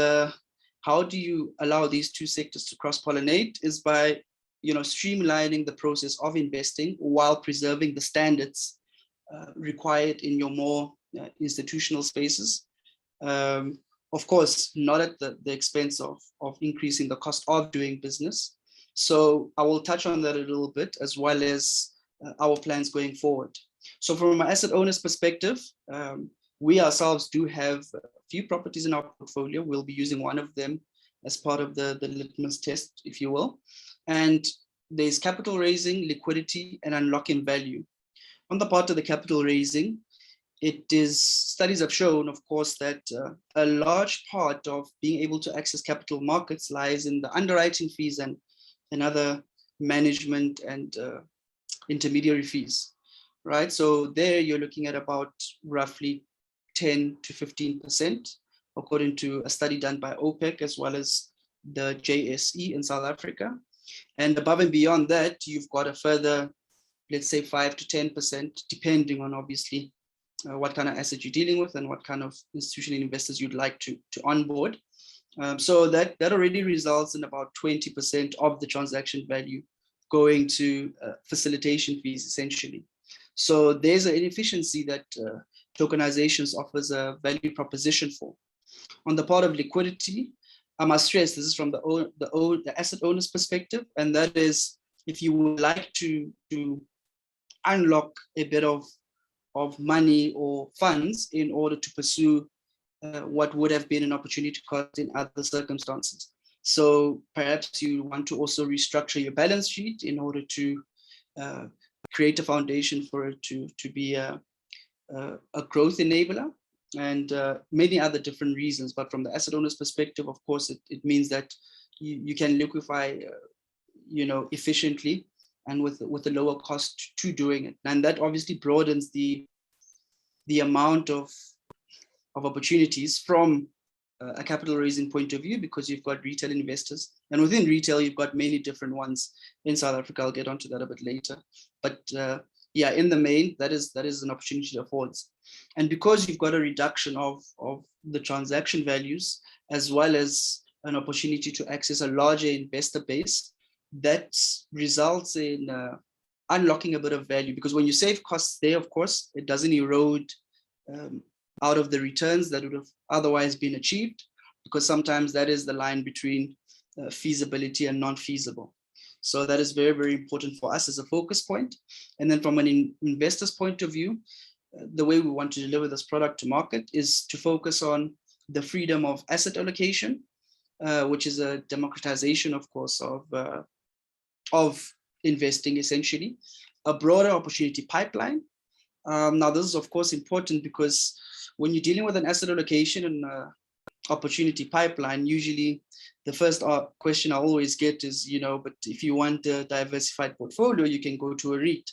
how do you allow these two sectors to cross-pollinate is by streamlining the process of investing while preserving the standards required in your more institutional spaces. Of course, not at the expense of increasing the cost of doing business. So I will touch on that a little bit, as well as our plans going forward. So from an asset owner's perspective, we ourselves do have a few properties in our portfolio. We'll be using one of them as part of the litmus test, if you will. And there's capital raising, liquidity, and unlocking value. On the part of the capital raising, studies have shown, of course, that a large part of being able to access capital markets lies in the underwriting fees and other management and intermediary fees, right? So there you're looking at about roughly 10 to 15%, according to a study done by OPEC as well as the JSE in South Africa. And above and beyond that, you've got a further, let's say 5 to 10%, depending on obviously what kind of asset you're dealing with and what kind of institutional investors you'd like to onboard. So that already results in about 20% of the transaction value going to facilitation fees, essentially. So there's an inefficiency that tokenizations offers a value proposition for. On the part of liquidity, I must stress this is from the asset owner's perspective, and that is if you would like to unlock a bit of money or funds in order to pursue what would have been an opportunity cost in other circumstances. So perhaps you want to also restructure your balance sheet in order to create a foundation for it to be a growth enabler, and many other different reasons. But from the asset owner's perspective, of course, it means that you can liquefy, efficiently and with a lower cost to doing it. And that obviously broadens the amount of opportunities from a capital raising point of view, because you've got retail investors, and within retail, you've got many different ones in South Africa. I'll get onto that a bit later. But yeah, in the main, that is an opportunity it affords. And because you've got a reduction of the transaction values, as well as an opportunity to access a larger investor base, that results in unlocking a bit of value. Because when you save costs there, of course, it doesn't erode out of the returns that would have otherwise been achieved, because sometimes that is the line between feasibility and non-feasible. So that is very, very important for us as a focus point. And then from an investor's point of view, the way we want to deliver this product to market is to focus on the freedom of asset allocation, which is a democratization, of course, of investing, essentially, a broader opportunity pipeline. Now, this is, of course, important because when you're dealing with an asset allocation and opportunity pipeline, usually the first question I always get is, but if you want a diversified portfolio, you can go to a REIT.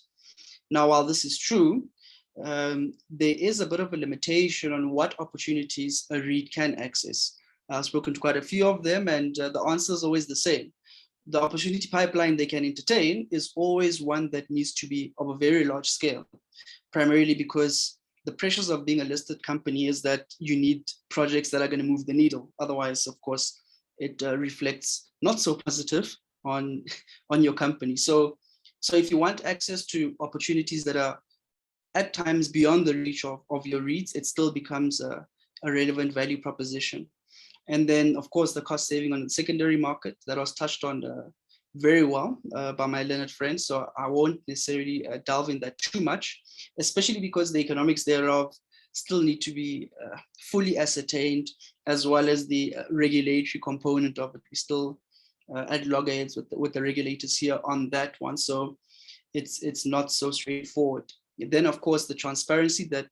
Now, while this is true, there is a bit of a limitation on what opportunities a REIT can access. I've spoken to quite a few of them, and the answer is always the same. The opportunity pipeline they can entertain is always one that needs to be of a very large scale, primarily because the pressures of being a listed company is that you need projects that are going to move the needle. Otherwise, of course, it reflects not so positive on your company. So if you want access to opportunities that are at times beyond the reach of your REITs, it still becomes a relevant value proposition. And then, of course, the cost saving on the secondary market that was touched on very well by my learned friend. So I won't necessarily delve in that too much, especially because the economics thereof still need to be fully ascertained, as well as the regulatory component of it. We still at loggerheads with the regulators here on that one. So it's not so straightforward. Then, of course, the transparency that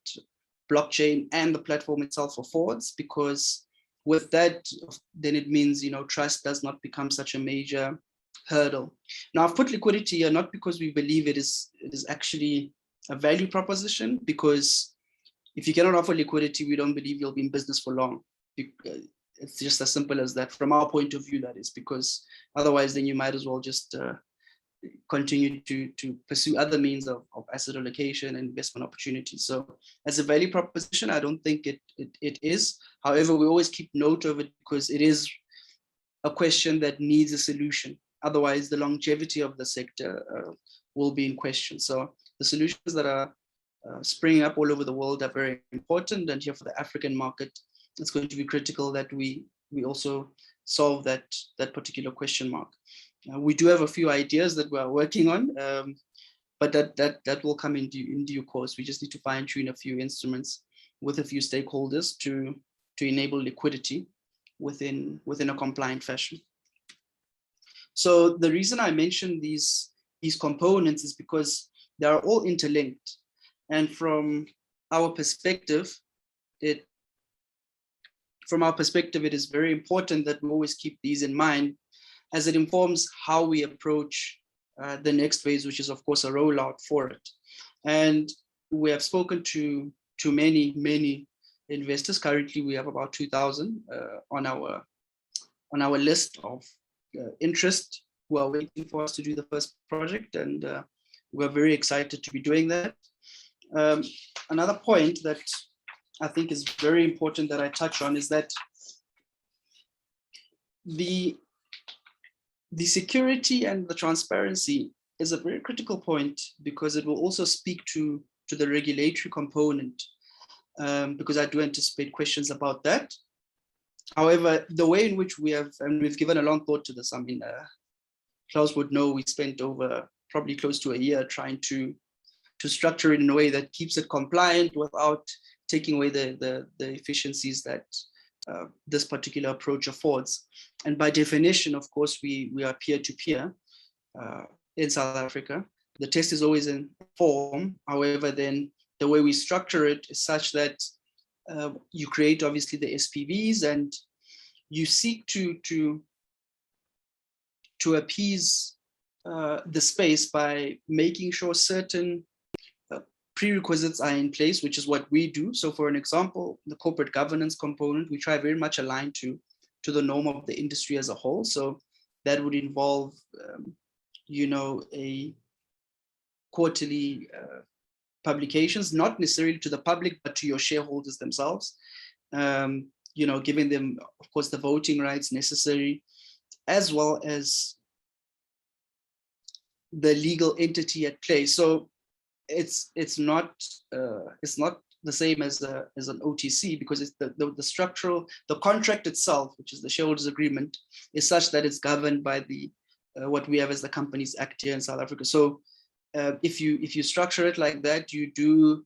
blockchain and the platform itself affords, because with that, then it means, trust does not become such a major hurdle. Now, I've put liquidity here not because we believe it is actually a value proposition, because if you cannot offer liquidity, we don't believe you'll be in business for long. It's just as simple as that from our point of view, that is, because otherwise then you might as well just continue to pursue other means of asset allocation and investment opportunities. So as a value proposition, I don't think it is. However, we always keep note of it because it is a question that needs a solution. Otherwise, the longevity of the sector will be in question. So the solutions that are springing up all over the world are very important. And here for the African market, it's going to be critical that we also solve that particular question mark. We do have a few ideas that we're working on, but that will come in due course. We just need to fine tune a few instruments with a few stakeholders to enable liquidity within a compliant fashion. So the reason I mentioned these components is because they are all interlinked, and from our perspective, it is very important that we always keep these in mind, as it informs how we approach the next phase, which is, of course, a rollout for it. And we have spoken to many investors. Currently, we have about 2,000 on our list of interest who are waiting for us to do the first project, and we're very excited to be doing that. Another point that I think is very important that I touch on is that the security and the transparency is a very critical point, because it will also speak to the regulatory component, because I do anticipate questions about that. However, the way in which we have, and we've given a long thought to this, I mean, Klaus would know we spent over probably close to a year trying to structure it in a way that keeps it compliant without taking away the efficiencies that this particular approach affords. And by definition, of course, we are peer-to-peer in South Africa. The test is always in form. However, then the way we structure it is such that you create obviously the SPVs, and you seek to appease the space by making sure certain prerequisites are in place, which is what we do. So for an example, the corporate governance component, we try very much aligned to the norm of the industry as a whole. So that would involve, a quarterly publications, not necessarily to the public, but to your shareholders themselves, giving them, of course, the voting rights necessary, as well as the legal entity at play. So it's not the same as an OTC, because it's the structural, the contract itself, which is the shareholders agreement, is such that it's governed by the what we have as the Companies Act here in South Africa. So if you structure it like that, you do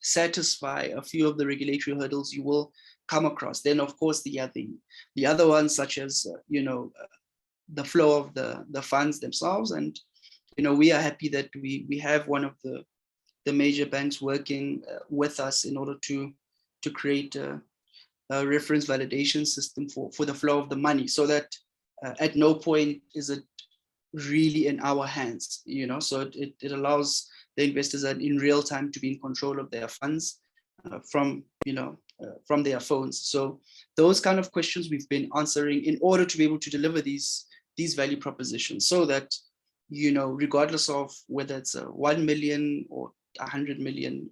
satisfy a few of the regulatory hurdles you will come across. Then of course the other ones, such as the flow of the funds themselves. And we are happy that we have one of the major banks working with us in order to create a reference validation system for the flow of the money, so that at no point is it really in our hands, so it allows the investors in real time to be in control of their funds from their phones. So those kind of questions we've been answering in order to be able to deliver these value propositions, so that regardless of whether it's 1 million or 100 million,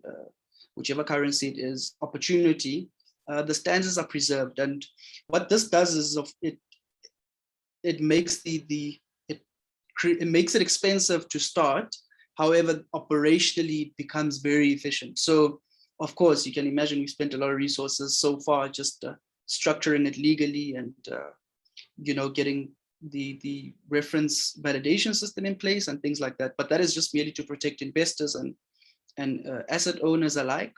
whichever currency it is, opportunity, the standards are preserved. And what this does is it makes it makes it expensive to start. However, operationally it becomes very efficient. So of course, you can imagine we spent a lot of resources so far just structuring it legally and getting the reference validation system in place and things like that. But that is just merely to protect investors and asset owners alike.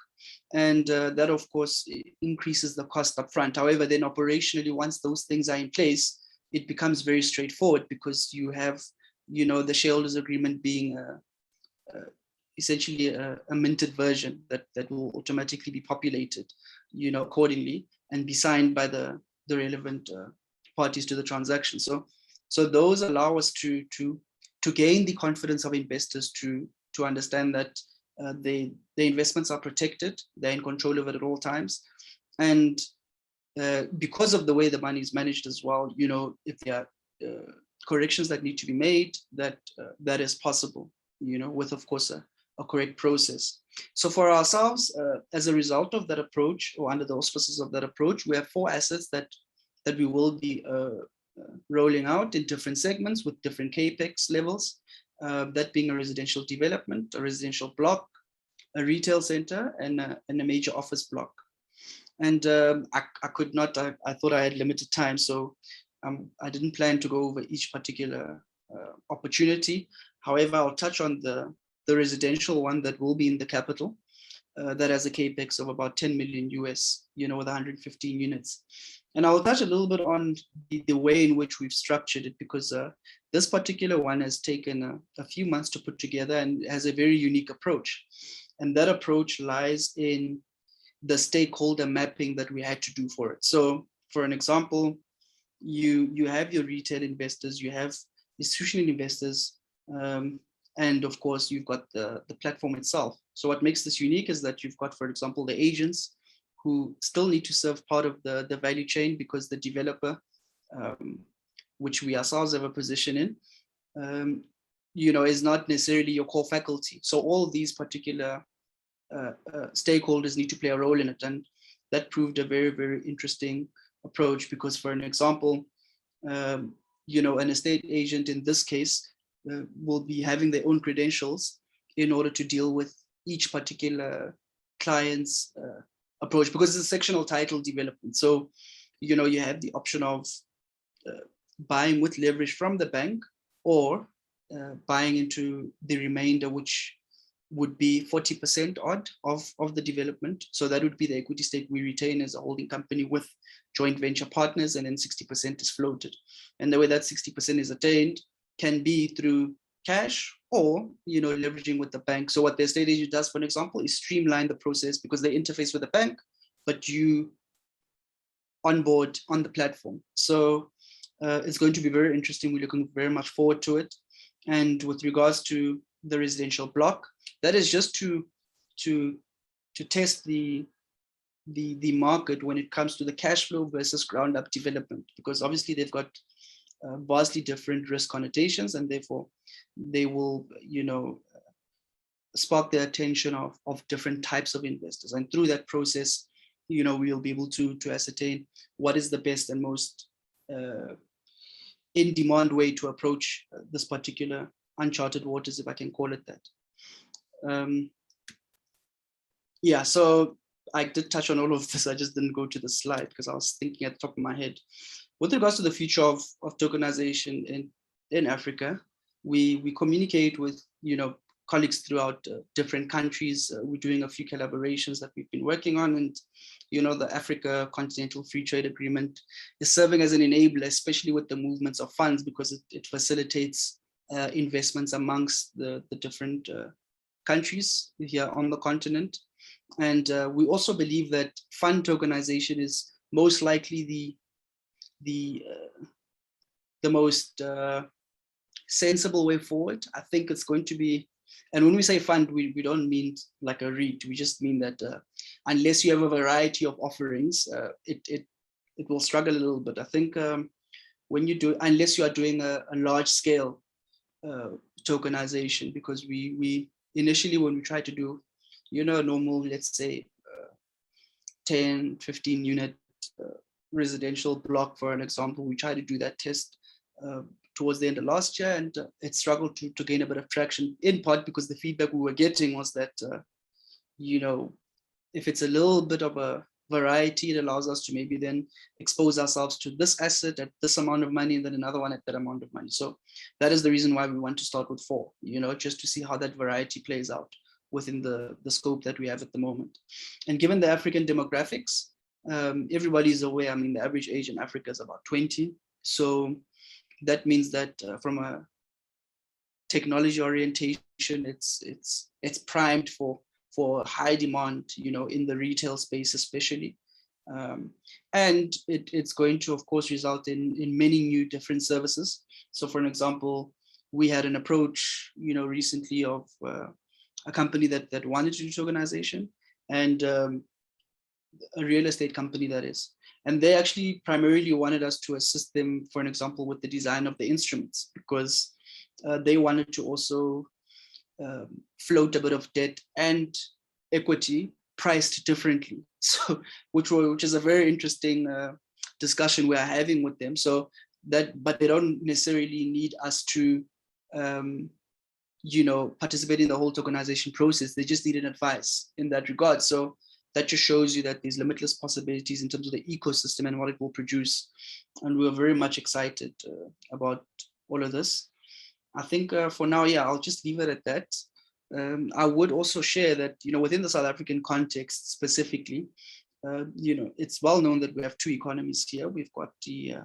And that of course increases the cost up front. However, then operationally, once those things are in place, it becomes very straightforward, because you have the shareholders agreement being essentially a minted version that will automatically be populated accordingly and be signed by the relevant parties to the transaction. So those allow us to gain the confidence of investors to understand that the investments are protected, they're in control of it at all times. And because of the way the money is managed as well, if there are corrections that need to be made, that is possible, with of course a correct process. So for ourselves, as a result of that approach, or under the auspices of that approach, we have 4 assets that we will be rolling out in different segments with different capex levels, that being a residential development, a residential block, a retail center, and a major office block. And I could not, I thought I had limited time, so I didn't plan to go over each particular opportunity. However, I'll touch on the residential one that will be in the capital, that has a capex of about 10 million US, with 115 units. And I'll touch a little bit on the way in which we've structured it, because this particular one has taken a few months to put together and has a very unique approach. And that approach lies in the stakeholder mapping that we had to do for it. So for an example, you have your retail investors, you have institutional investors, and of course you've got the platform itself. So what makes this unique is that you've got, for example, the agents who still need to serve part of the value chain, because the developer which we ourselves have a position in, is not necessarily your core faculty. So all these particular stakeholders need to play a role in it. And that proved a very, very interesting approach, because for an example, an estate agent in this case will be having their own credentials in order to deal with each particular client's approach, because it's a sectional title development. So, you have the option of buying with leverage from the bank, or buying into the remainder, which would be 40% odd of the development. So that would be the equity stake we retain as a holding company with joint venture partners, and then 60% is floated. And the way that 60% is attained can be through cash or, leveraging with the bank. So what the estate agent does, for example, is streamline the process, because they interface with the bank, but you onboard on the platform. So it's going to be very interesting. We're looking very much forward to it. And with regards to the residential block, that is just to test the market when it comes to the cash flow versus ground up development, because obviously they've got vastly different risk connotations, and therefore they will, spark the attention of different types of investors. And through that process, we'll be able to ascertain what is the best and most in-demand way to approach this particular uncharted waters, if I can call it that. So I did touch on all of this. I just didn't go to the slide because I was thinking at the top of my head. With regards to the future of tokenization in Africa, we communicate with colleagues throughout different countries. We're doing a few collaborations that we've been working on, and the Africa Continental Free Trade Agreement is serving as an enabler, especially with the movements of funds, because it facilitates investments amongst the different countries here on the continent. And we also believe that fund tokenization is most likely the most sensible way forward. I think it's going to be, and when we say fund, we don't mean like a REIT. We just mean that unless you have a variety of offerings, it will struggle a little bit. I think when you do, unless you are doing a large scale tokenization, because we initially, when we try to do normal, let's say 10, 15 unit residential block, for an example, we tried to do that test towards the end of last year, and it struggled to gain a bit of traction, in part because the feedback we were getting was that if it's a little bit of a variety, it allows us to maybe then expose ourselves to this asset at this amount of money, and then another one at that amount of money. So that is the reason why we want to start with 4, just to see how that variety plays out within the scope that we have at the moment. And given the African demographics, everybody's aware, I mean, the average age in Africa is about 20. So that means that from a technology orientation, it's primed for high demand, in the retail space especially. And it's going to, of course, result in many new different services. So for an example, we had an approach, recently of a company that wanted to do tokenization, and a real estate company, that is. And they actually primarily wanted us to assist them, for an example, with the design of the instruments, because they wanted to also float a bit of debt and equity priced differently. So, which is a very interesting discussion we are having with them. So but they don't necessarily need us to, participate in the whole tokenization process. They just need an advice in that regard. So that just shows you that there's limitless possibilities in terms of the ecosystem and what it will produce. And we're very much excited about all of this. I think for now, I'll just leave it at that. I would also share that, within the South African context specifically, it's well known that we have 2 economies here. We've got the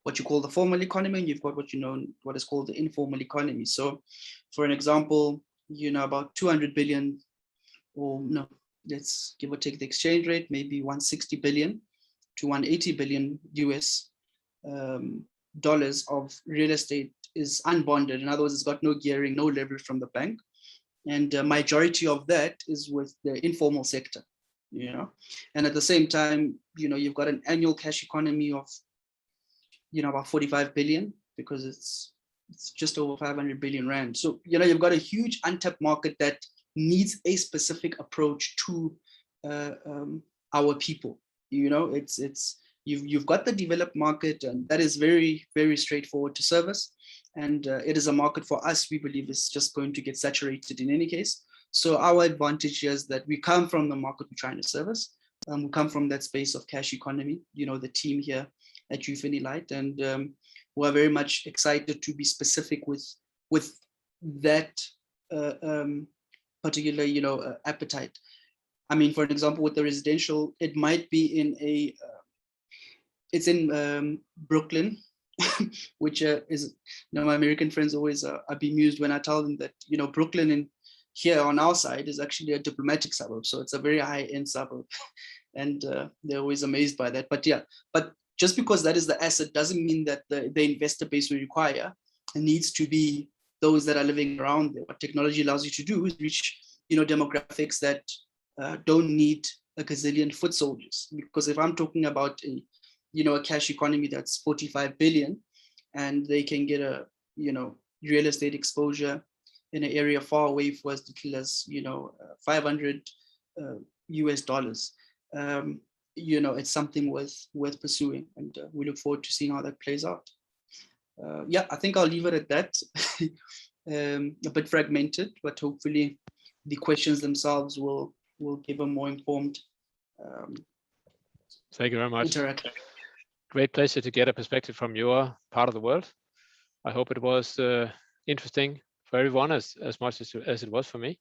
what you call the formal economy, and you've got what is called the informal economy. So, for an example, about 200 billion, or no, let's give or take the exchange rate, maybe 160 billion to 180 billion US dollars of real estate is unbonded. In other words, it's got no gearing, no leverage from the bank. And a majority of that is with the informal sector, And at the same time, you've got an annual cash economy of about 45 billion, because it's just over 500 billion rand. So you've got a huge untapped market that needs a specific approach to our people. You've got the developed market, and that is very, very straightforward to service. And it is a market for us, we believe, is just going to get saturated in any case. So our advantage is that we come from the market we're trying to service. We come from that space of cash economy, the team here at Ufinilight, and we're very much excited to be specific with that particular, appetite. I mean, for example, with the residential, it might be it's in Brooklyn, which is, my American friends always are bemused when I tell them that, Brooklyn and here on our side is actually a diplomatic suburb. So it's a very high-end suburb. And they're always amazed by that. But yeah, but just because that is the asset doesn't mean that the investor base we require needs to be those that are living around there. What technology allows you to do is reach, demographics that don't need a gazillion foot soldiers. Because if I'm talking about a cash economy that's 45 billion, and they can get a, real estate exposure in an area far away for as little as, $500 US. It's something worth pursuing, and we look forward to seeing how that plays out. Yeah, I think I'll leave it at that. A bit fragmented, but hopefully the questions themselves will give a more informed Thank you very much. interaction. Great pleasure to get a perspective from your part of the world. I hope it was interesting for everyone as much as it was for me.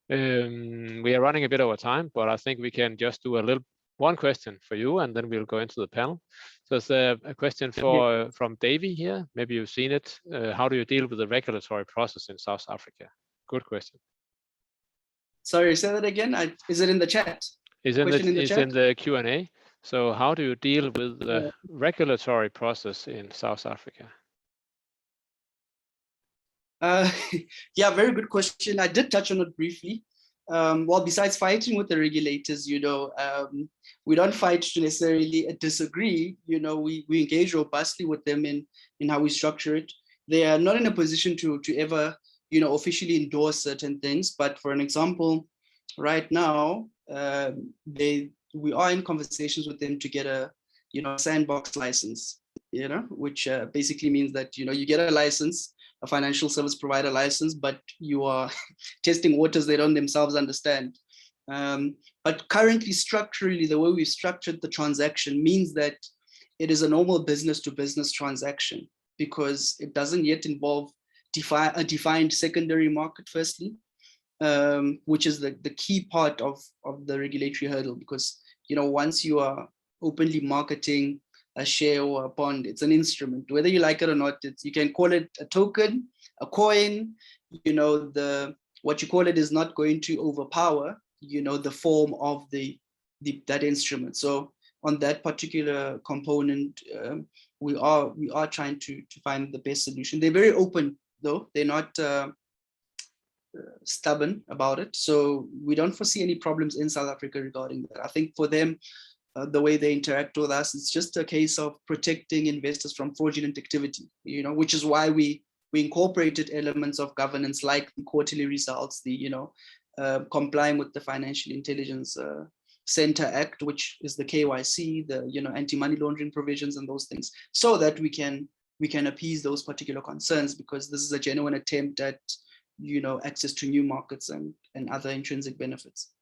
We are running a bit over time, but I think we can just do one question for you, and then we'll go into the panel. So there's a question from Davey here. Maybe you've seen it. How do you deal with the regulatory process in South Africa? Good question. Sorry, say that again. Is it in the chat? It's in the Q&A. So how do you deal with the regulatory process in South Africa? Yeah, very good question. I did touch on it briefly. Well, besides fighting with the regulators, we don't fight to necessarily disagree. We engage robustly with them in how we structure it. They are not in a position to ever, officially endorse certain things. But for an example, right now, we are in conversations with them to get a, sandbox license, which basically means that, you get a license, a financial service provider license, but you are testing waters they don't themselves understand. But currently, structurally, the way we've structured the transaction means that it is a normal business-to-business transaction, because it doesn't yet involve a defined secondary market, firstly, which is the key part of the regulatory hurdle. Because once you are openly marketing a share or a bond, it's an instrument, whether you like it or not. You can call it a token, a coin. What you call it is not going to overpower, the form of that instrument. So on that particular component, we are trying to find the best solution. They're very open, though. They're not stubborn about it. So we don't foresee any problems in South Africa regarding that. I think for them, the way they interact with us, it's just a case of protecting investors from fraudulent activity, which is why we incorporated elements of governance like the quarterly results, the complying with the Financial Intelligence Center Act, which is the KYC, the anti-money laundering provisions and those things, so that we can appease those particular concerns, because this is a genuine attempt at access to new markets and other intrinsic benefits.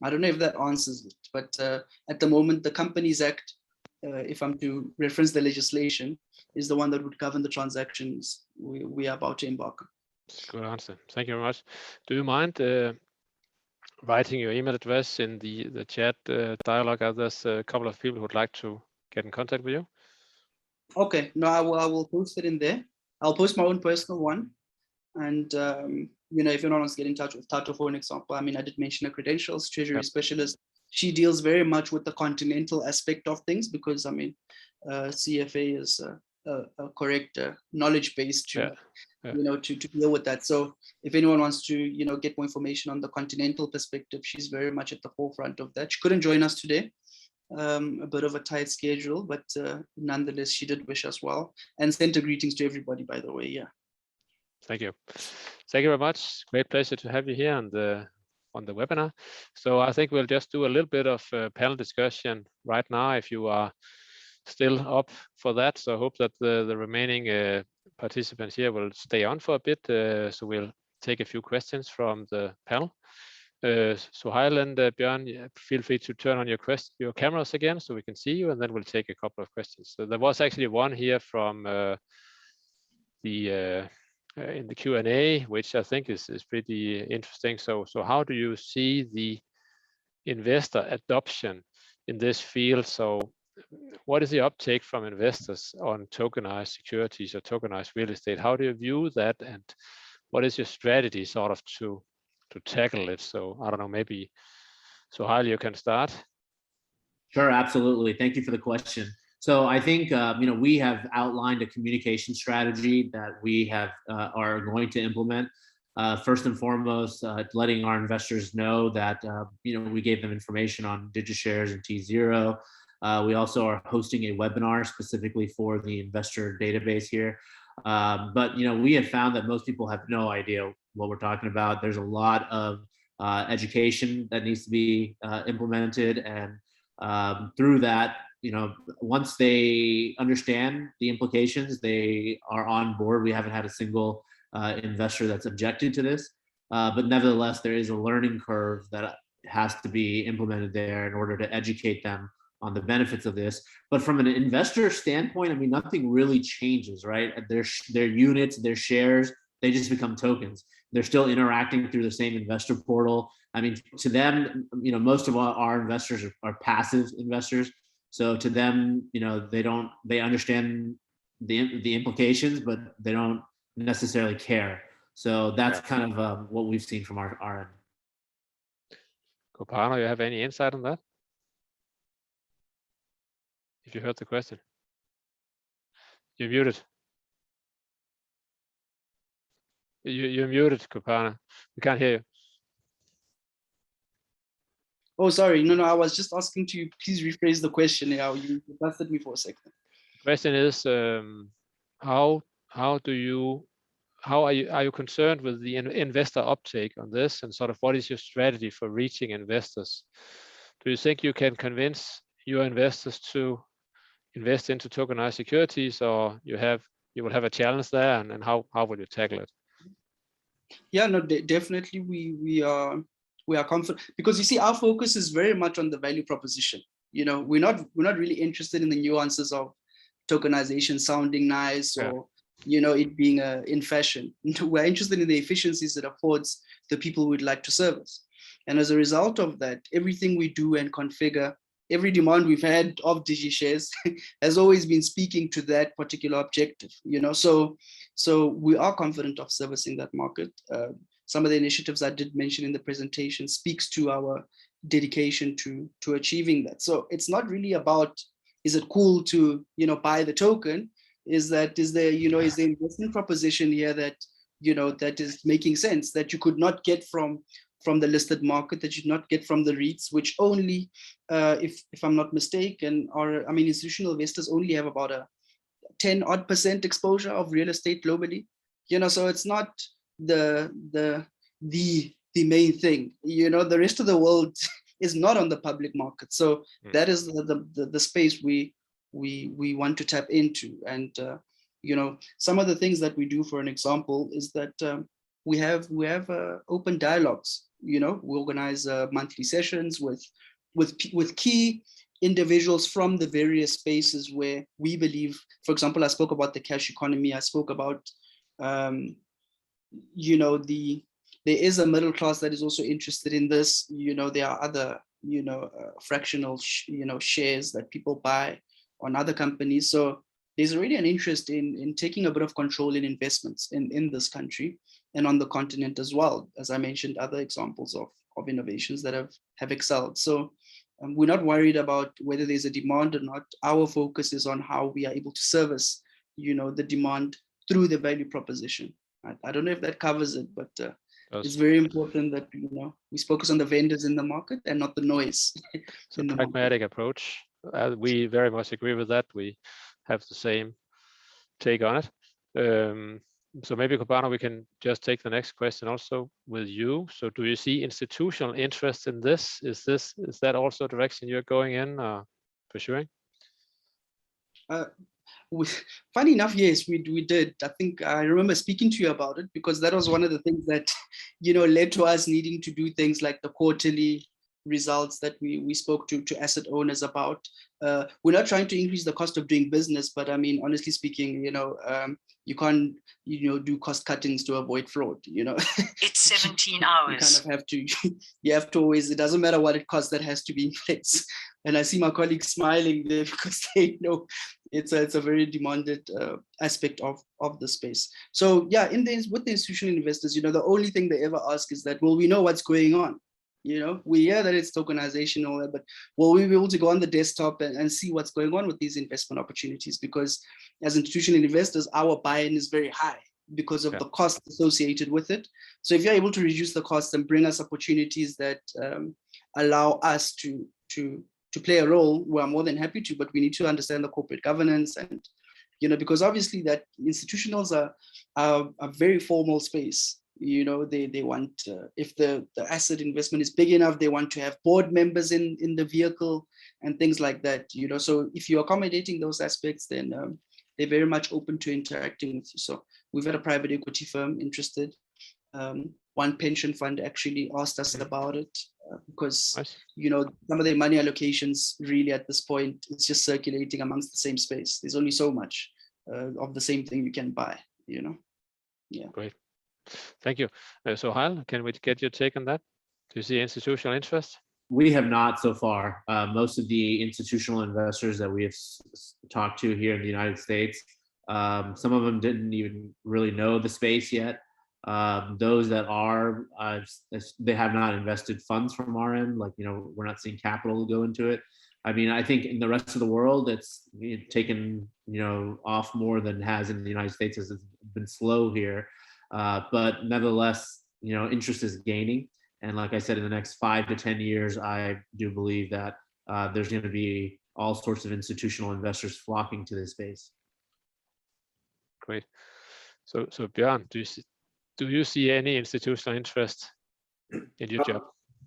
I don't know if that answers it, but at the moment, the Companies Act, if I'm to reference the legislation, is the one that would govern the transactions we are about to embark on. Good answer. Thank you very much. Do you mind writing your email address in the chat dialogue? There's a couple of people who would like to get in contact with you. Okay, no, I will post it in there. I'll post my own personal one. And, if anyone wants to get in touch with Tato, for an example, I did mention her credentials, treasury specialist. She deals very much with the continental aspect of things, because, CFA is a correct knowledge base to deal with that. So if anyone wants to, get more information on the continental perspective, she's very much at the forefront of that. She couldn't join us today, a bit of a tight schedule, but nonetheless, she did wish us well and sent her greetings to everybody, by the way. Yeah. Thank you. Thank you very much. Great pleasure to have you here on the webinar. So I think we'll just do a little bit of panel discussion right now if you are still up for that. So I hope that the remaining participants here will stay on for a bit. So we'll take a few questions from the panel. So Heil and Björn, feel free to turn on your cameras again so we can see you, and then we'll take a couple of questions. So there was actually one here from in the Q&A, which I think is pretty interesting. So how do you see the investor adoption in this field? So what is the uptake from investors on tokenized securities or tokenized real estate? How do you view that, and what is your strategy sort of to tackle it? So I don't know, maybe so Heil, you can start. Sure, absolutely. Thank you for the question. So I think we have outlined a communication strategy that we are going to implement. First and foremost, letting our investors know that we gave them information on DigiShares and T0. We also are hosting a webinar specifically for the investor database here. But we have found that most people have no idea what we're talking about. There's a lot of education that needs to be implemented, and through that, once they understand the implications, they are on board. We haven't had a single investor that's objected to this, but nevertheless, there is a learning curve that has to be implemented there in order to educate them on the benefits of this. But from an investor standpoint, I mean, nothing really changes, right? Their units, their shares, they just become tokens. They're still interacting through the same investor portal. I mean, to them, most of our investors are passive investors. So to them, they understand the implications, but they don't necessarily care. So that's kind of what we've seen from our end. Kopano, you have any insight on that? If you heard the question. You're muted. You're muted, Kopano. We can't hear you. Oh, sorry. No, I was just asking to you, please rephrase the question. Yeah, you busted me for a second. The question is, how are you concerned with the investor uptake on this, and sort of what is your strategy for reaching investors? Do you think you can convince your investors to invest into tokenized securities, or you will have a challenge there, and how will you tackle it? Yeah, no, definitely we are confident, because you see, our focus is very much on the value proposition. We're not really interested in the nuances of tokenization sounding nice, or it being in fashion. We're interested in the efficiencies it affords the people we'd like to service. And as a result of that, everything we do and configure, every demand we've had of DigiShares has always been speaking to that particular objective. So we are confident of servicing that market. Some of the initiatives I did mention in the presentation speaks to our dedication to achieving that. So it's not really about, is it cool to buy the token? Is there investment proposition here that that is making sense, that you could not get from the listed market, that you not get from the REITs, which only, if I'm not mistaken, institutional investors only have about a 10% exposure of real estate globally. So it's not the main thing. The rest of the world is not on the public market. So that is the space we want to tap into. And some of the things that we do, for an example, is that we have open dialogues. We organize monthly sessions with key individuals from the various spaces where we believe. For example, I spoke about the cash economy. I spoke about there is a middle class that is also interested in this. There are other fractional shares that people buy on other companies. So there's already an interest in taking a bit of control in investments in this country and on the continent as well. As I mentioned, other examples of innovations that have excelled. So we're not worried about whether there's a demand or not. Our focus is on how we are able to service, the demand through the value proposition. I don't know if that covers it, but it's very important that we focus on the vendors in the market and not the noise. So pragmatic approach. We very much agree with that. We have the same take on it. So maybe Kobana, we can just take the next question also with you. So do you see institutional interest in this? Is that also a direction you're going in, pursuing? Funny enough, yes, we did. I think I remember speaking to you about it because that was one of the things that led to us needing to do things like the quarterly results that we spoke to asset owners about. We're not trying to increase the cost of doing business, but I mean, honestly speaking, you can't do cost cuttings to avoid fraud. It's 17 hours. You kind of have to. You have to always. It doesn't matter what it costs. That has to be in place. And I see my colleagues smiling there because they know it's a very demanded aspect of the space. So yeah, with the institutional investors, the only thing they ever ask is that, well, we know what's going on. We hear that it's tokenization and all that, but will we be able to go on the desktop and see what's going on with these investment opportunities? Because as institutional investors, our buy-in is very high because of the cost associated with it. So if you're able to reduce the cost and bring us opportunities that allow us to play a role, we're more than happy to, but we need to understand the corporate governance and, because obviously that institutionals are a very formal space. They want, if the asset investment is big enough, they want to have board members in the vehicle and things like that, So if you're accommodating those aspects, then they're very much open to interacting with you. So we've had a private equity firm interested. One pension fund actually asked us about it because, nice. Some of their money allocations really at this point, it's just circulating amongst the same space. There's only so much of the same thing you can buy, Yeah. Great. Thank you. So Hal, can we get your take on that? Do you see institutional interest? We have not so far. Most of the institutional investors that we have talked to here in the United States, some of them didn't even really know the space yet. Those that are, they have not invested funds from our end. Like, we're not seeing capital go into it. I mean, I think in the rest of the world, it's taken, off more than it has in the United States, as it's been slow here. But nevertheless, interest is gaining. And like I said, in the next 5 to 10 years, I do believe that there's going to be all sorts of institutional investors flocking to this space. Great. So Björn, do you see any institutional interest in your job?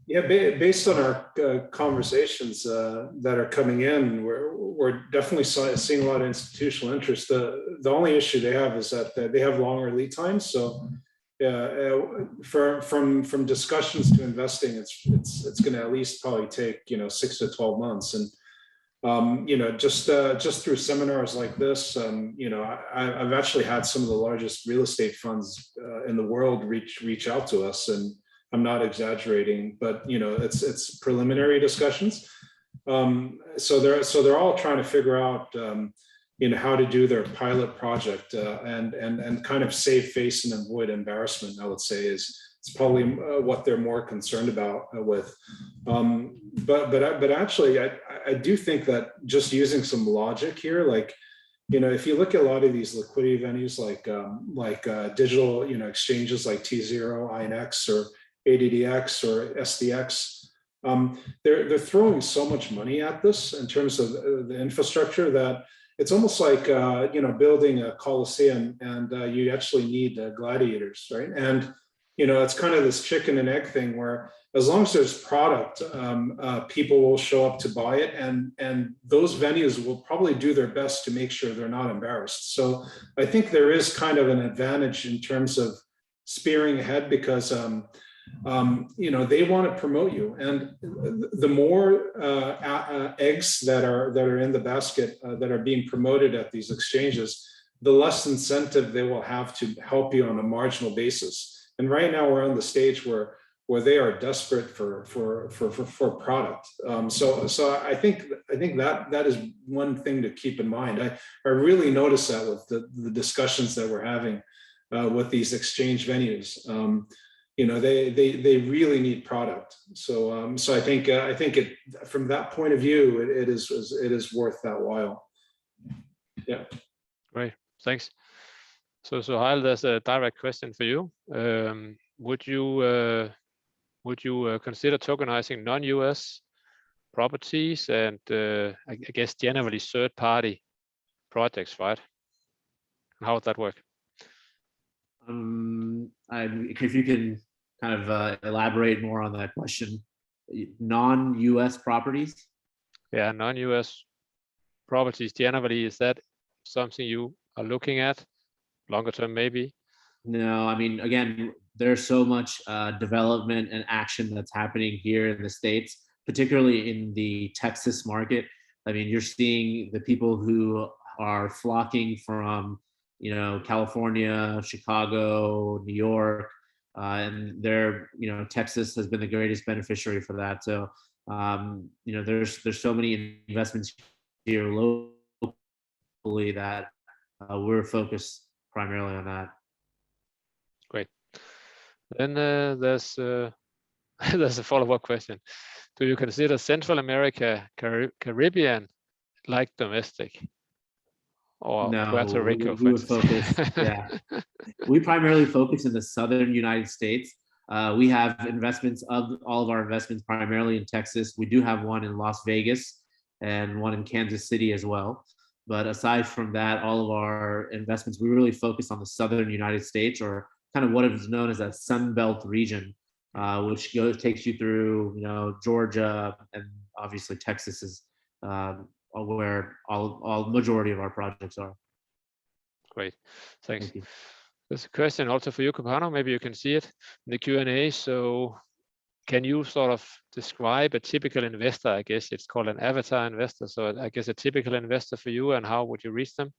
Yeah, based on our conversations that are coming in, we're definitely seeing a lot of institutional interest. The only issue they have is that they have longer lead times. So from discussions to investing, it's going to at least probably take 6 to 12 months. And just through seminars like this, I've actually had some of the largest real estate funds in the world reach out to us, and I'm not exaggerating, but it's preliminary discussions. So they're all trying to figure out how to do their pilot project and kind of save face and avoid embarrassment. I would say it's probably what they're more concerned about with. But actually, I do think that just using some logic here, like, if you look at a lot of these liquidity venues, like digital exchanges like T0, INX, or ADDX or SDX, they're throwing so much money at this in terms of the infrastructure that it's almost like building a coliseum, and you actually need gladiators, right? And it's kind of this chicken and egg thing where as long as there's product, people will show up to buy it, and those venues will probably do their best to make sure they're not embarrassed. So I think there is kind of an advantage in terms of spearing ahead, because they want to promote you, and the more eggs that are in the basket that are being promoted at these exchanges, the less incentive they will have to help you on a marginal basis. And right now we're on the stage where they are desperate for product. So I think that is one thing to keep in mind. I really notice that with the discussions that we're having with these exchange venues. They really need product. So I think it, from that point of view, it is worth that while. Yeah. Great, thanks. So Hal, there's a direct question for you. would you consider tokenizing non-US properties and I guess generally third-party projects, right? How would that work? If you can kind of elaborate more on that question, non-US properties? Yeah, non-US properties generally, is that something you are looking at longer term maybe? No, I mean, again, there's so much development and action that's happening here in the States, particularly in the Texas market. I mean, you're seeing the people who are flocking from, California, Chicago, New York, and Texas has been the greatest beneficiary for that. So, there's so many investments here locally that we're focused primarily on that. Great. Then there's there's a follow-up question. Do you consider Central America, Caribbean like domestic? Or No, Puerto Rico, we for would focus. Yeah, we primarily focus in the southern United States. We have investments all of our investments primarily in Texas. We do have one in Las Vegas and one in Kansas City as well. But aside from that, all of our investments, we really focus on the southern United States, or kind of what is known as a Sun Belt region, which takes you through, Georgia, and obviously Texas is where all majority of our projects are. Great, thanks. Thank you. There's a question also for you, Kopano. Maybe you can see it in the Q&A. So can you sort of describe a typical investor? I guess it's called an avatar investor. So I guess a typical investor for you, and how would you reach them?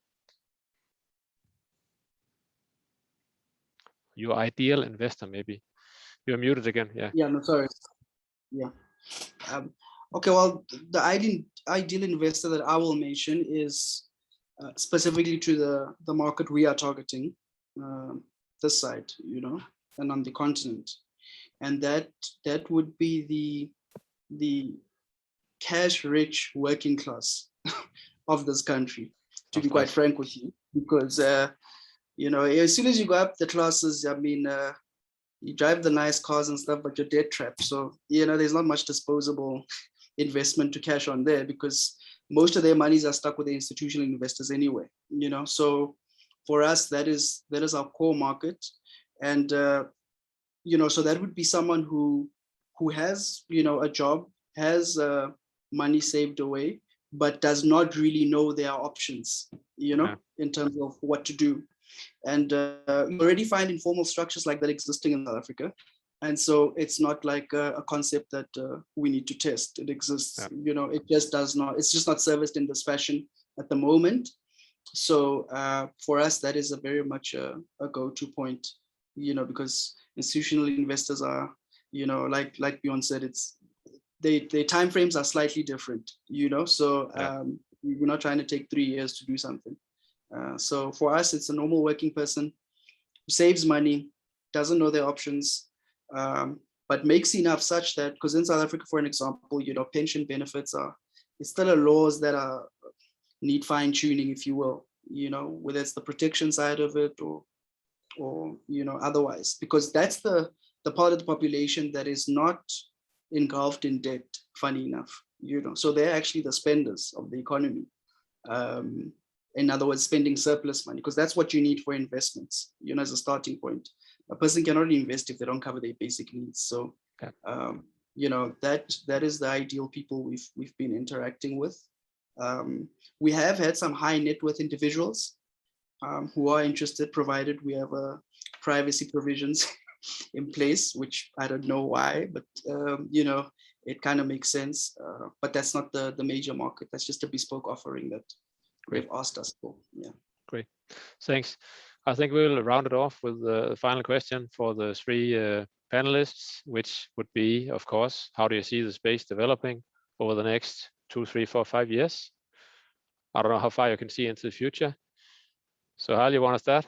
Your ideal investor, maybe. You're muted again. Yeah. Yeah, no, sorry. Yeah. Okay, well, the ideal investor that I will mention is specifically to the market we are targeting, this side, and on the continent. And that would be the cash-rich working class of this country, to be quite frank with you, because as soon as you go up the classes, I mean, you drive the nice cars and stuff, but you're debt trapped. So there's not much disposable investment to cash on there, because most of their monies are stuck with the institutional investors anyway. So for us, that is our core market, and so that would be someone who has a job, has money saved away, but does not really know their options, in terms of what to do. And you already find informal structures like that existing in South Africa. And so it's not like a concept that we need to test. It exists, it just does not, it's just not serviced in this fashion at the moment. So for us, that is a very much a go-to point, because institutional investors are, like Bjorn said, their timeframes are slightly different, so we're not trying to take 3 years to do something. So for us, it's a normal working person who saves money, doesn't know their options, but makes enough such that, because in South Africa, for an example, pension benefits it's still laws that need fine tuning, if you will, whether it's the protection side of it or otherwise, because that's the part of the population that is not engulfed in debt, funny enough, so they're actually the spenders of the economy. In other words, spending surplus money, because that's what you need for investments, as a starting point. A person cannot invest if they don't cover their basic needs. So, that is the ideal people we've been interacting with. We have had some high net worth individuals who are interested, provided we have privacy provisions in place, which I don't know why, but it kind of makes sense. But that's not the major market. That's just a bespoke offering that they've asked us for. Yeah. Great, thanks. I think we'll round it off with the final question for the three panelists, which would be, of course, how do you see the space developing over the next 2, 3, 4, 5 years? I don't know how far you can see into the future. So Hal, you want to start?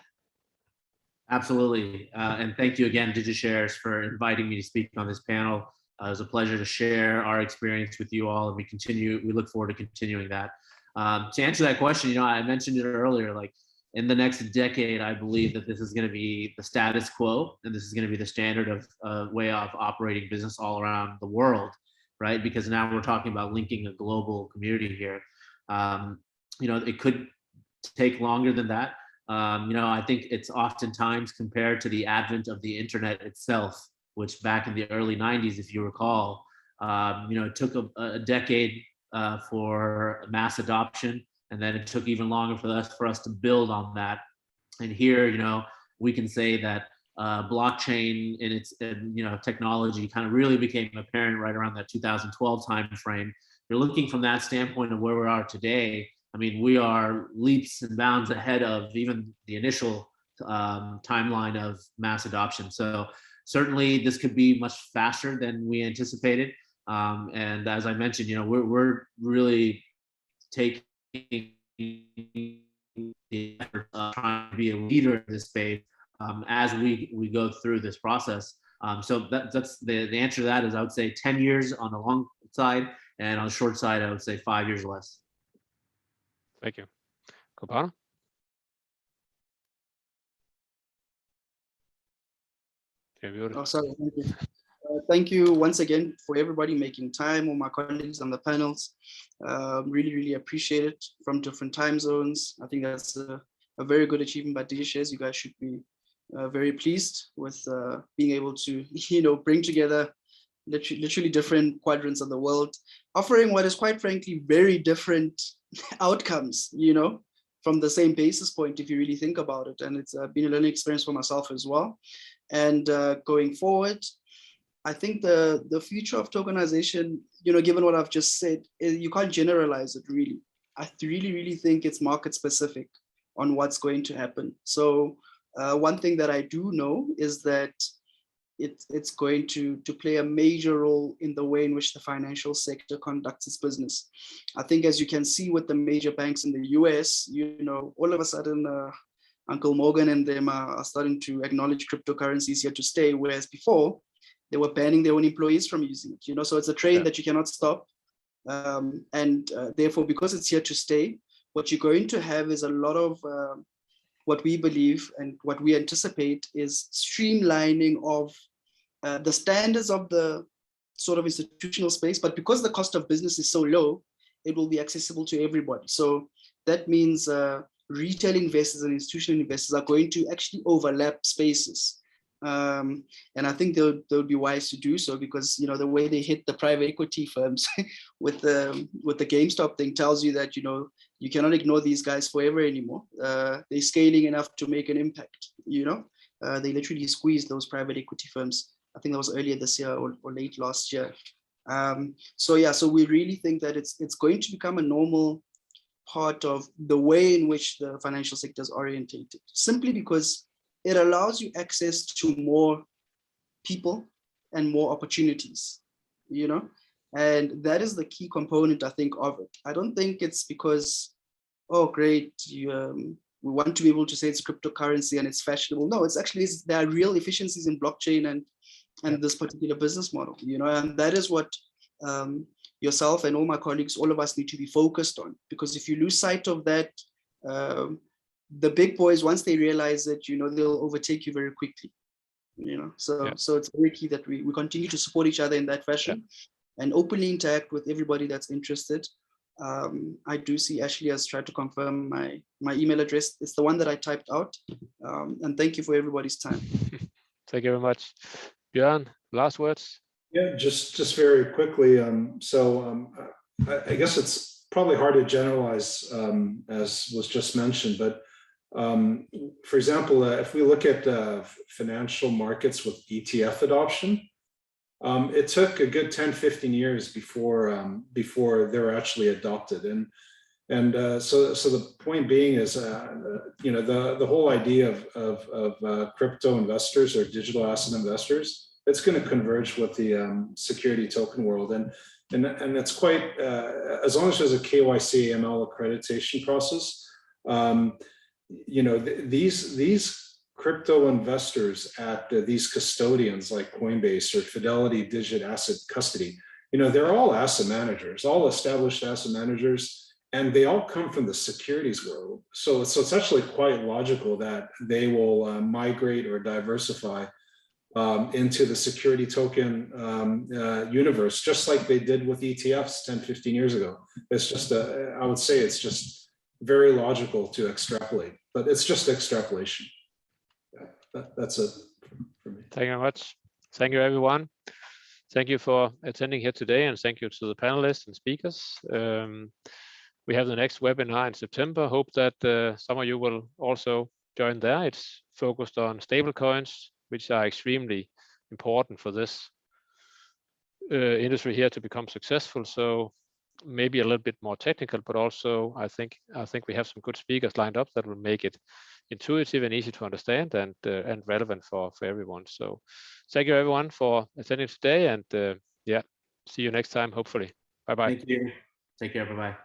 Absolutely. And thank you again, DigiShares, for inviting me to speak on this panel. It was a pleasure to share our experience with you all, and we look forward to continuing that. To answer that question, I mentioned it earlier, like in the next decade, I believe that this is going to be the status quo, and this is going to be the standard of way of operating business all around the world, right? Because now we're talking about linking a global community here. It could take longer than that. I think it's oftentimes compared to the advent of the internet itself, which back in the early 90s, if you recall, it took a decade for mass adoption, and then it took even longer for us to build on that. And here, we can say that blockchain in its technology kind of really became apparent right around that 2012 timeframe. You're looking from that standpoint of where we are today. I mean, we are leaps and bounds ahead of even the initial timeline of mass adoption. So certainly this could be much faster than we anticipated. And as I mentioned, we're really taking the effort of trying to be a leader in this space as we go through this process. So that's the answer to that is I would say 10 years on the long side, and on the short side, I would say 5 years or less. Thank you. Kopana? Oh, sorry. Thank you. Thank you once again for everybody making time, all my colleagues on the panels. Really, really appreciate it from different time zones. I think that's a very good achievement by DigiShares. You guys should be very pleased with being able to, bring together literally different quadrants of the world, offering what is quite frankly very different outcomes, from the same basis point, if you really think about it. And it's been a learning experience for myself as well. And going forward, I think the future of tokenization, given what I've just said, you can't generalize it really. I really, really think it's market specific on what's going to happen. So one thing that I do know is that it's going to play a major role in the way in which the financial sector conducts its business. I think as you can see with the major banks in the US, all of a sudden, Uncle Morgan and them are starting to acknowledge cryptocurrencies here to stay, whereas before they were banning their own employees from using it. So it's a train that you cannot stop. And therefore, because it's here to stay, what you're going to have is a lot of what we believe and what we anticipate is streamlining of the standards of the sort of institutional space, but because the cost of business is so low, it will be accessible to everybody. So that means retail investors and institutional investors are going to actually overlap spaces. And I think they'll be wise to do so because, the way they hit the private equity firms with the GameStop thing tells you that, you cannot ignore these guys forever anymore. They're scaling enough to make an impact, they literally squeezed those private equity firms. I think that was earlier this year or late last year. So we really think that it's going to become a normal part of the way in which the financial sector is orientated, simply because it allows you access to more people and more opportunities, and that is the key component, I think, of it. I don't think it's because, oh, great, we want to be able to say it's cryptocurrency and it's fashionable. No, it's actually, there are real efficiencies in blockchain and this particular business model, and that is what yourself and all my colleagues, all of us need to be focused on, because if you lose sight of that, the big boys, once they realize it, they'll overtake you very quickly, so it's very key that we continue to support each other in that fashion and openly interact with everybody that's interested. I do see Ashley has tried to confirm my email address. It's the one that I typed out, and thank you for everybody's time. Thank you very much. Björn, last words? Yeah, just very quickly. I guess it's probably hard to generalize, as was just mentioned, but for example, if we look at financial markets with ETF adoption, it took a good 10-15 years before they were actually adopted. And so the point being is, the whole idea of crypto investors or digital asset investors, it's going to converge with the security token world. And it's quite, as long as there's a KYC AML accreditation process, these crypto investors at these custodians like Coinbase or Fidelity Digit Asset Custody, they're all asset managers, all established asset managers. and they all come from the securities world. So it's actually quite logical that they will migrate or diversify into the security token universe, just like they did with ETFs 10, 15 years ago. It's just, I would say it's just very logical to extrapolate, but it's just extrapolation. Yeah, that's it for me. Thank you very much. Thank you, everyone. Thank you for attending here today, and thank you to the panelists and speakers. We have the next webinar in September. Hope that some of you will also join there. It's focused on stablecoins, which are extremely important for this industry here to become successful. So maybe a little bit more technical, but also I think we have some good speakers lined up that will make it intuitive and easy to understand and relevant for everyone. So thank you everyone for attending today, and yeah, see you next time, hopefully. Bye bye. Thank you. Take care. Bye bye.